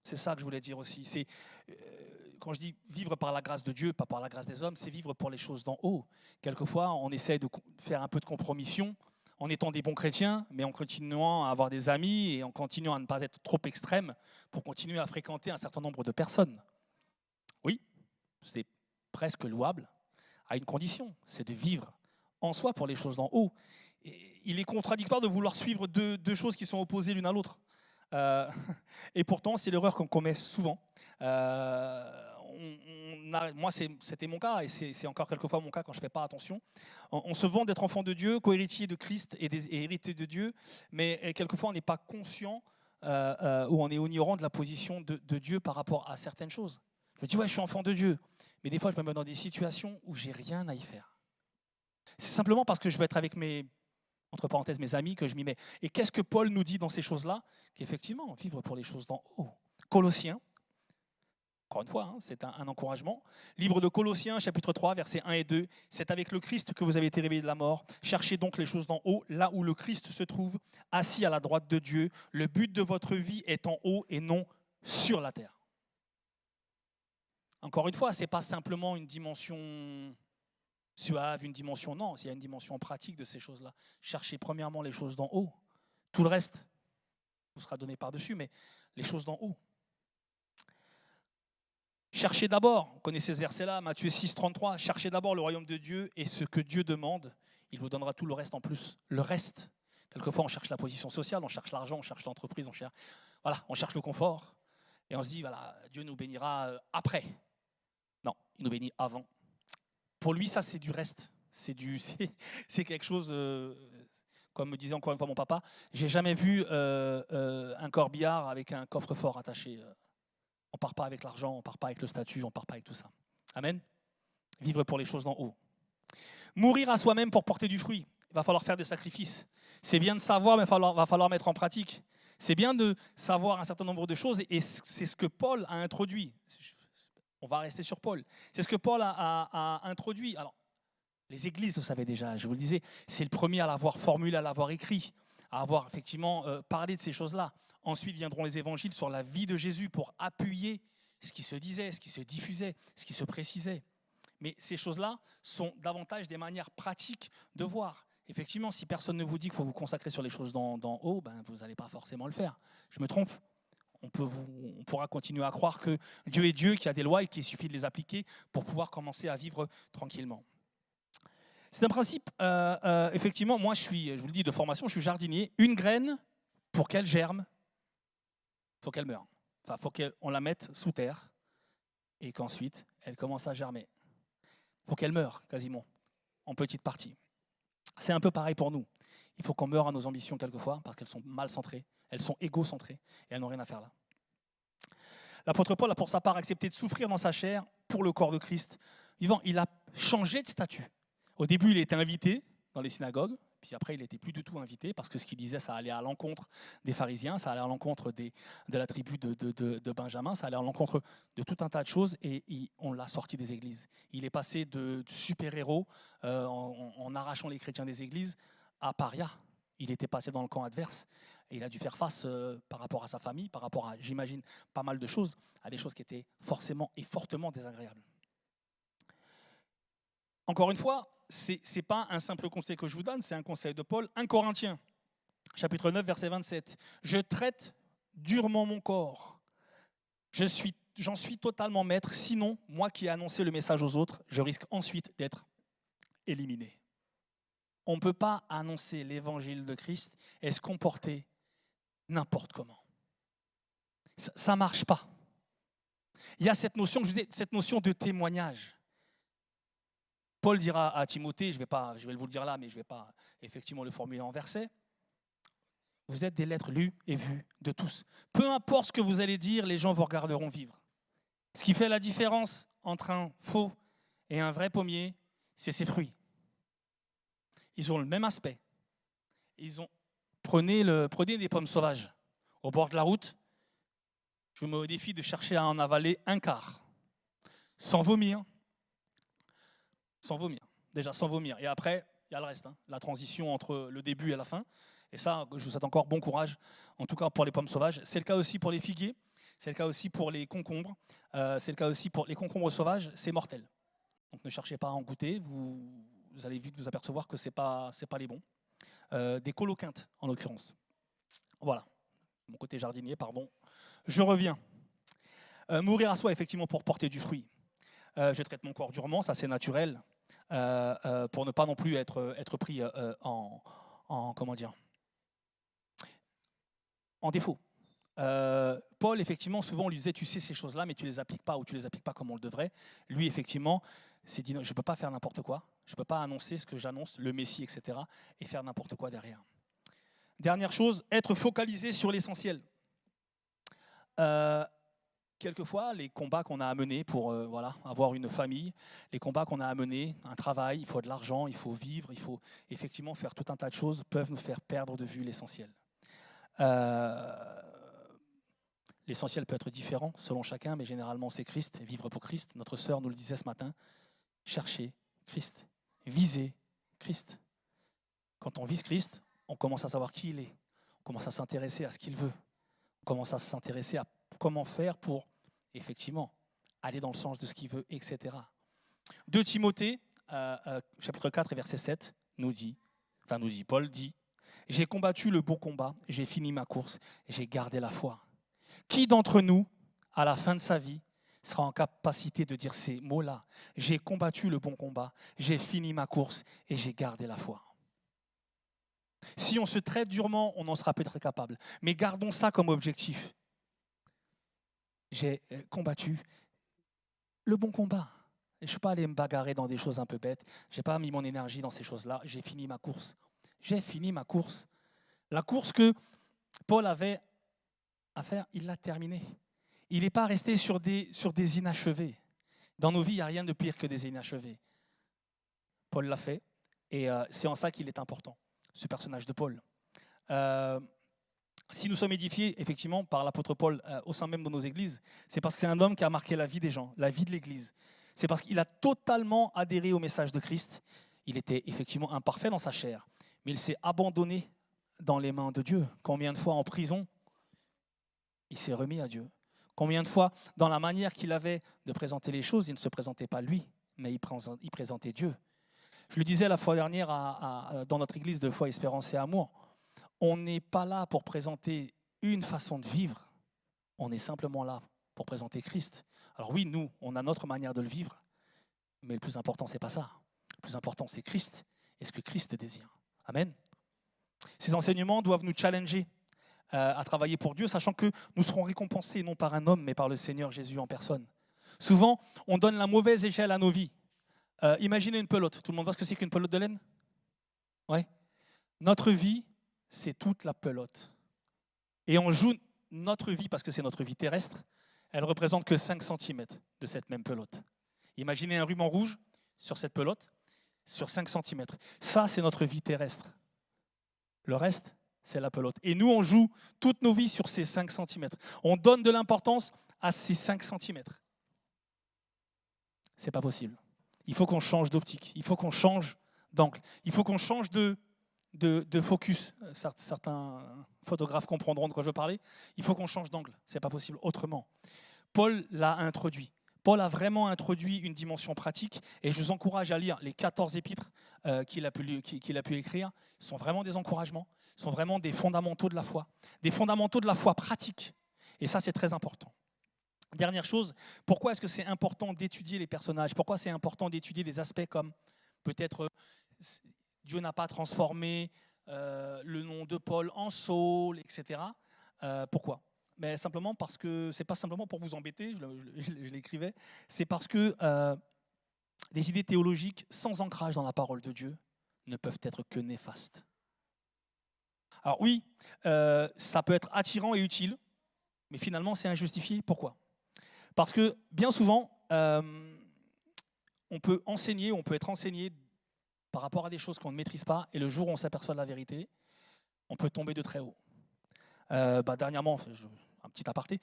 C'est ça que je voulais dire aussi. Quand je dis vivre par la grâce de Dieu, pas par la grâce des hommes, c'est vivre pour les choses d'en haut. Quelquefois, on essaie de faire un peu de compromission en étant des bons chrétiens, mais en continuant à avoir des amis et en continuant à ne pas être trop extrême pour continuer à fréquenter un certain nombre de personnes. Oui, c'est presque louable, à une condition, c'est de vivre en soi pour les choses d'en haut. Et il est contradictoire de vouloir suivre deux choses qui sont opposées l'une à l'autre. Et pourtant, c'est l'erreur qu'on commet souvent. moi, c'était mon cas, et c'est encore quelquefois mon cas quand je ne fais pas attention. On se vante d'être enfant de Dieu, co-héritier de Christ et héritier de Dieu, mais quelquefois on n'est pas conscient ou on est ignorant de la position de Dieu par rapport à certaines choses. Je me dis, ouais, je suis enfant de Dieu, mais des fois je me mets dans des situations où j'ai rien à y faire. C'est simplement parce que je veux être avec entre parenthèses, mes amis, que je m'y mets. Et qu'est-ce que Paul nous dit dans ces choses-là? Qu'effectivement, vivre pour les choses d'en haut. Colossiens, encore une fois, hein, c'est un encouragement. Livre de Colossiens, chapitre 3, versets 1 et 2. C'est avec le Christ que vous avez été réveillés de la mort. Cherchez donc les choses d'en haut, là où le Christ se trouve, assis à la droite de Dieu. Le but de votre vie est en haut et non sur la terre. Encore une fois, ce n'est pas simplement une dimension suave, une dimension, non, il y a une dimension pratique de ces choses-là. Cherchez premièrement les choses d'en haut. Tout le reste vous sera donné par-dessus, mais les choses d'en haut. Cherchez d'abord, vous connaissez ce verset-là, Matthieu 6, 33, cherchez d'abord le royaume de Dieu et ce que Dieu demande, il vous donnera tout le reste en plus. Le reste, quelquefois on cherche la position sociale, on cherche l'argent, on cherche l'entreprise, on cherche le confort. Et on se dit, voilà, Dieu nous bénira après. Non, il nous bénit avant. Pour lui, ça, c'est du reste. C'est quelque chose, comme me disait encore une fois mon papa, j'ai jamais vu un corbillard avec un coffre-fort attaché. On ne part pas avec l'argent, on ne part pas avec le statut, on ne part pas avec tout ça. Amen. Vivre pour les choses d'en haut. Mourir à soi-même pour porter du fruit. Il va falloir faire des sacrifices. C'est bien de savoir, mais il va falloir mettre en pratique. C'est bien de savoir un certain nombre de choses, et c'est ce que Paul a introduit. On va rester sur Paul. C'est ce que Paul a introduit. Alors, les églises le savaient déjà, je vous le disais. C'est le premier à l'avoir formulé, à l'avoir écrit, à avoir effectivement parlé de ces choses-là. Ensuite viendront les évangiles sur la vie de Jésus pour appuyer ce qui se disait, ce qui se diffusait, ce qui se précisait. Mais ces choses-là sont davantage des manières pratiques de voir. Effectivement, si personne ne vous dit qu'il faut vous consacrer sur les choses d'en haut, ben, vous n'allez pas forcément le faire. Je me trompe. On pourra continuer à croire que Dieu est Dieu, qu'il y a des lois et qu'il suffit de les appliquer pour pouvoir commencer à vivre tranquillement. C'est un principe, effectivement, moi je vous le dis de formation, je suis jardinier. Une graine, pour qu'elle germe, il faut qu'elle meure. Enfin, il faut qu'on la mette sous terre et qu'ensuite elle commence à germer. Il faut qu'elle meure quasiment, en petite partie. C'est un peu pareil pour nous. Il faut qu'on meure à nos ambitions quelquefois parce qu'elles sont mal centrées, elles sont égocentrées et elles n'ont rien à faire là. L'apôtre Paul a pour sa part accepté de souffrir dans sa chair pour le corps de Christ. Vivant, il a changé de statut. Au début, il était invité dans les synagogues, puis après, il n'était plus du tout invité parce que ce qu'il disait, ça allait à l'encontre des pharisiens, ça allait à l'encontre de la tribu de Benjamin, ça allait à l'encontre de tout un tas de choses, et on l'a sorti des églises. Il est passé de super-héros en arrachant les chrétiens des églises à paria. Il était passé dans le camp adverse et il a dû faire face par rapport à sa famille, par rapport à, j'imagine, pas mal de choses, à des choses qui étaient forcément et fortement désagréables. Encore une fois, ce n'est pas un simple conseil que je vous donne, c'est un conseil de Paul. 1 Corinthiens, chapitre 9, verset 27. « Je traite durement mon corps. J'en suis totalement maître. Sinon, moi qui ai annoncé le message aux autres, je risque ensuite d'être éliminé. » On ne peut pas annoncer l'évangile de Christ et se comporter n'importe comment. Ça ne marche pas. Il y a cette notion, cette notion de témoignage. Paul dira à Timothée, je vais vous le dire là, mais je ne vais pas effectivement le formuler en verset. Vous êtes des lettres lues et vues de tous. Peu importe ce que vous allez dire, les gens vous regarderont vivre. Ce qui fait la différence entre un faux et un vrai pommier, c'est ses fruits. Ils ont le même aspect. Prenez des pommes sauvages au bord de la route. Je vous mets au défi de chercher à en avaler un quart, sans vomir. Sans vomir. Déjà, sans vomir. Et après, il y a le reste, la transition entre le début et la fin. Et ça, je vous souhaite encore bon courage, en tout cas pour les pommes sauvages. C'est le cas aussi pour les figuiers, c'est le cas aussi pour les concombres, c'est le cas aussi pour les concombres sauvages, c'est mortel. Donc ne cherchez pas à en goûter, vous allez vite vous apercevoir que ce n'est pas les bons. Des coloquintes, en l'occurrence. Voilà, mon côté jardinier, pardon. Je reviens. Mourir à soi, effectivement, pour porter du fruit. Je traite mon corps durement, ça c'est naturel, pour ne pas non plus être pris en défaut. Paul, effectivement, souvent on lui disait, tu sais ces choses-là, mais tu ne les appliques pas ou tu ne les appliques pas comme on le devrait. Lui, effectivement, s'est dit, non, je ne peux pas faire n'importe quoi, je ne peux pas annoncer ce que j'annonce, le Messie, etc., et faire n'importe quoi derrière. Dernière chose, être focalisé sur l'essentiel. Quelquefois, les combats qu'on a à mener pour avoir une famille, les combats qu'on a à mener, un travail, il faut de l'argent, il faut vivre, il faut effectivement faire tout un tas de choses, peuvent nous faire perdre de vue l'essentiel. L'essentiel peut être différent selon chacun, mais généralement c'est Christ, vivre pour Christ. Notre sœur nous le disait ce matin, chercher Christ, viser Christ. Quand on vise Christ, on commence à savoir qui il est, on commence à s'intéresser à ce qu'il veut, on commence à s'intéresser à comment faire pour, effectivement, aller dans le sens de ce qu'il veut, etc. 2 Timothée, chapitre 4 et verset 7, Paul dit, « J'ai combattu le bon combat, j'ai fini ma course, j'ai gardé la foi. » Qui d'entre nous, à la fin de sa vie, sera en capacité de dire ces mots-là? J'ai combattu le bon combat, j'ai fini ma course et j'ai gardé la foi. Si on se traite durement, on en sera peut-être capable. Mais gardons ça comme objectif. J'ai combattu le bon combat. Je ne suis pas allé me bagarrer dans des choses un peu bêtes. Je n'ai pas mis mon énergie dans ces choses-là. J'ai fini ma course. J'ai fini ma course. La course que Paul avait à faire, il l'a terminée. Il n'est pas resté sur des inachevés. Dans nos vies, il n'y a rien de pire que des inachevés. Paul l'a fait et c'est en ça qu'il est important, ce personnage de Paul. Si nous sommes édifiés, effectivement, par l'apôtre Paul au sein même de nos églises, c'est parce que c'est un homme qui a marqué la vie des gens, la vie de l'église. C'est parce qu'il a totalement adhéré au message de Christ. Il était effectivement imparfait dans sa chair, mais il s'est abandonné dans les mains de Dieu. Combien de fois en prison, il s'est remis à Dieu. Combien de fois, dans la manière qu'il avait de présenter les choses, il ne se présentait pas lui, mais il présentait Dieu. Je le disais la fois dernière dans notre église de foi, espérance et amour, on n'est pas là pour présenter une façon de vivre, on est simplement là pour présenter Christ. Alors oui, nous, on a notre manière de le vivre, mais le plus important, ce n'est pas ça. Le plus important, c'est Christ et ce que Christ désire. Amen. Ces enseignements doivent nous challenger à travailler pour Dieu, sachant que nous serons récompensés non par un homme, mais par le Seigneur Jésus en personne. Souvent, on donne la mauvaise échelle à nos vies. Imaginez une pelote. Tout le monde voit ce que c'est qu'une pelote de laine? Ouais. Notre vie, c'est toute la pelote. Et on joue notre vie, parce que c'est notre vie terrestre, elle ne représente que 5 cm de cette même pelote. Imaginez un ruban rouge sur cette pelote, sur 5 cm. Ça, c'est notre vie terrestre. Le reste, c'est la pelote. Et nous, on joue toutes nos vies sur ces 5 cm. On donne de l'importance à ces 5 cm. Ce n'est pas possible. Il faut qu'on change d'optique. Il faut qu'on change d'angle. Il faut qu'on change de focus. Certains photographes comprendront de quoi je parlais. Il faut qu'on change d'angle. Ce n'est pas possible autrement. Paul l'a introduit. Paul a vraiment introduit une dimension pratique et je vous encourage à lire les 14 épîtres qu'il a pu écrire. Ce sont vraiment des encouragements, ce sont vraiment des fondamentaux de la foi pratiques. Et ça, c'est très important. Dernière chose, pourquoi est-ce que c'est important d'étudier les personnages? Pourquoi c'est important d'étudier des aspects comme peut-être Dieu n'a pas transformé le nom de Paul en Saul, etc. Pourquoi? Mais simplement parce que, c'est pas simplement pour vous embêter, je l'écrivais, c'est parce que des idées théologiques sans ancrage dans la parole de Dieu ne peuvent être que néfastes. Alors oui, ça peut être attirant et utile, mais finalement c'est injustifié. Pourquoi? Parce que bien souvent, on peut enseigner, on peut être enseigné par rapport à des choses qu'on ne maîtrise pas, et le jour où on s'aperçoit de la vérité, on peut tomber de très haut. Dernièrement, un petit aparté,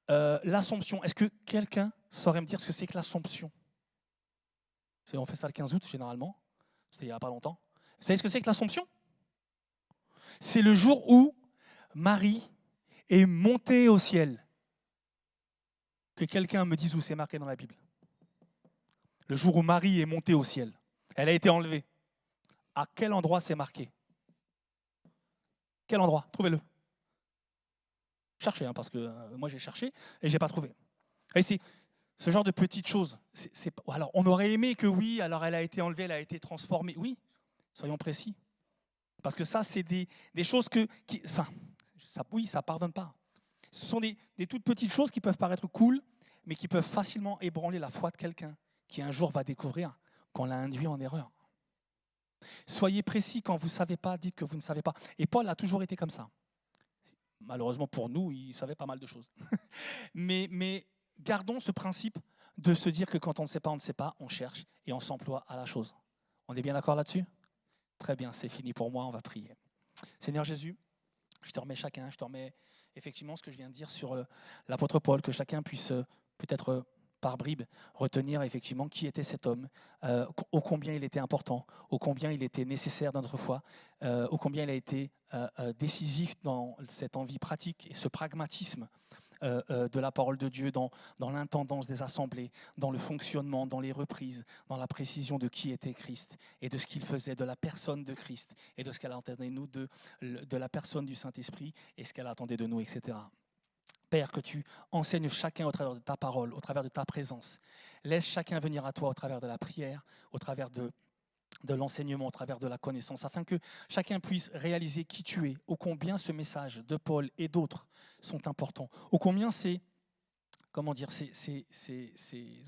l'Assomption. Est-ce que quelqu'un saurait me dire ce que c'est que l'Assomption? On fait ça le 15 août généralement, c'était il n'y a pas longtemps. Vous savez ce que c'est que l'Assomption? C'est le jour où Marie est montée au ciel. Que quelqu'un me dise où c'est marqué dans la Bible. Le jour où Marie est montée au ciel. Elle a été enlevée. À quel endroit c'est marqué? Quel endroit? Trouvez-le. Cherchez, parce que moi j'ai cherché et je n'ai pas trouvé. Et c'est ce genre de petites choses. Alors, on aurait aimé que oui, alors elle a été enlevée, elle a été transformée. Oui, soyons précis. Parce que ça, c'est des choses ça ne pardonne pas. Ce sont des toutes petites choses qui peuvent paraître cool, mais qui peuvent facilement ébranler la foi de quelqu'un qui un jour va découvrir qu'on l'a induit en erreur. Soyez précis quand vous ne savez pas, dites que vous ne savez pas. Et Paul a toujours été comme ça. Malheureusement pour nous, il savait pas mal de choses. mais gardons ce principe de se dire que quand on ne sait pas, on cherche et on s'emploie à la chose. On est bien d'accord là-dessus? Très bien, c'est fini pour moi, on va prier. Seigneur Jésus, je te remets chacun, je te remets effectivement ce que je viens de dire sur l'apôtre Paul, que chacun puisse peut-être par bribes retenir effectivement qui était cet homme, ô combien il était important, ô combien il était nécessaire dans notre foi, ô combien il a été décisif dans cette envie pratique et ce pragmatisme de la parole de Dieu dans l'intendance des assemblées, dans le fonctionnement, dans les reprises, dans la précision de qui était Christ et de ce qu'il faisait, de la personne de Christ et de ce qu'elle attendait de nous, de la personne du Saint-Esprit et ce qu'elle attendait de nous, etc. Père, que tu enseignes chacun au travers de ta parole, au travers de ta présence. Laisse chacun venir à toi au travers de la prière, au travers de l'enseignement, au travers de la connaissance, afin que chacun puisse réaliser qui tu es, ô combien ce message de Paul et d'autres sont importants, ô combien ces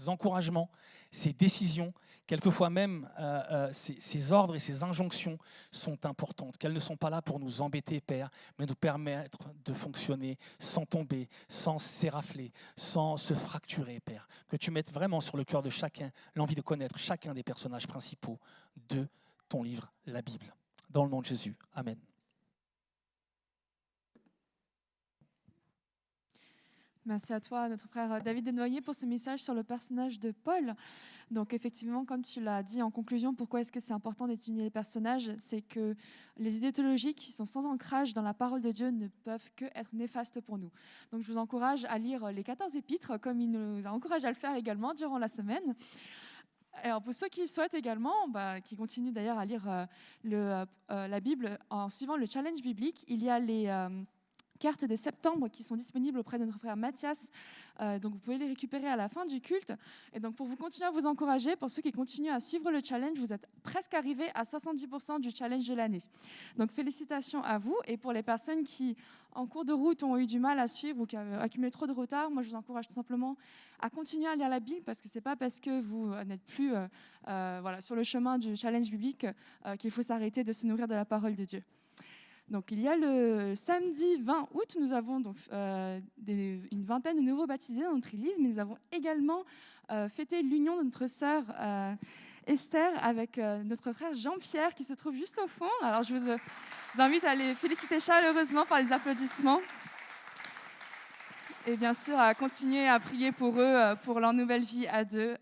encouragements, ces décisions, quelquefois même ces ordres et ces injonctions sont importantes, qu'elles ne sont pas là pour nous embêter, Père, mais nous permettre de fonctionner sans tomber, sans s'érafler, sans se fracturer, Père. Que tu mettes vraiment sur le cœur de chacun l'envie de connaître chacun des personnages principaux de ton livre, la Bible. Dans le nom de Jésus. Amen. Merci à toi, notre frère David Desnoyers, pour ce message sur le personnage de Paul. Donc effectivement, comme tu l'as dit en conclusion, pourquoi est-ce que c'est important d'étudier les personnages? C'est que les idées théologiques qui sont sans ancrage dans la parole de Dieu ne peuvent que être néfastes pour nous. Donc je vous encourage à lire les 14 épîtres, comme il nous a encouragé à le faire également durant la semaine. Alors pour ceux qui le souhaitent également, qui continuent d'ailleurs à lire la Bible en suivant le challenge biblique, il y a les cartes de septembre qui sont disponibles auprès de notre frère Mathias. Donc vous pouvez les récupérer à la fin du culte. Et donc pour vous continuer à vous encourager, pour ceux qui continuent à suivre le challenge, vous êtes presque arrivés à 70% du challenge de l'année. Donc félicitations à vous. Et pour les personnes qui, en cours de route, ont eu du mal à suivre ou qui ont accumulé trop de retard, moi je vous encourage tout simplement à continuer à lire la Bible, parce que ce n'est pas parce que vous n'êtes plus sur le chemin du challenge biblique qu'il faut s'arrêter de se nourrir de la parole de Dieu. Donc, il y a le samedi 20 août, nous avons donc, une vingtaine de nouveaux baptisés dans notre église, mais nous avons également fêté l'union de notre sœur Esther avec notre frère Jean-Pierre qui se trouve juste au fond. Alors, je vous invite à les féliciter chaleureusement par les applaudissements. Et bien sûr, à continuer à prier pour eux, pour leur nouvelle vie à deux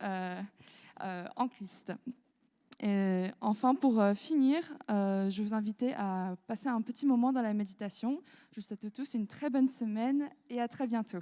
en Christ. Et enfin, pour finir, je vous invite à passer un petit moment dans la méditation. Je vous souhaite à tous une très bonne semaine et à très bientôt.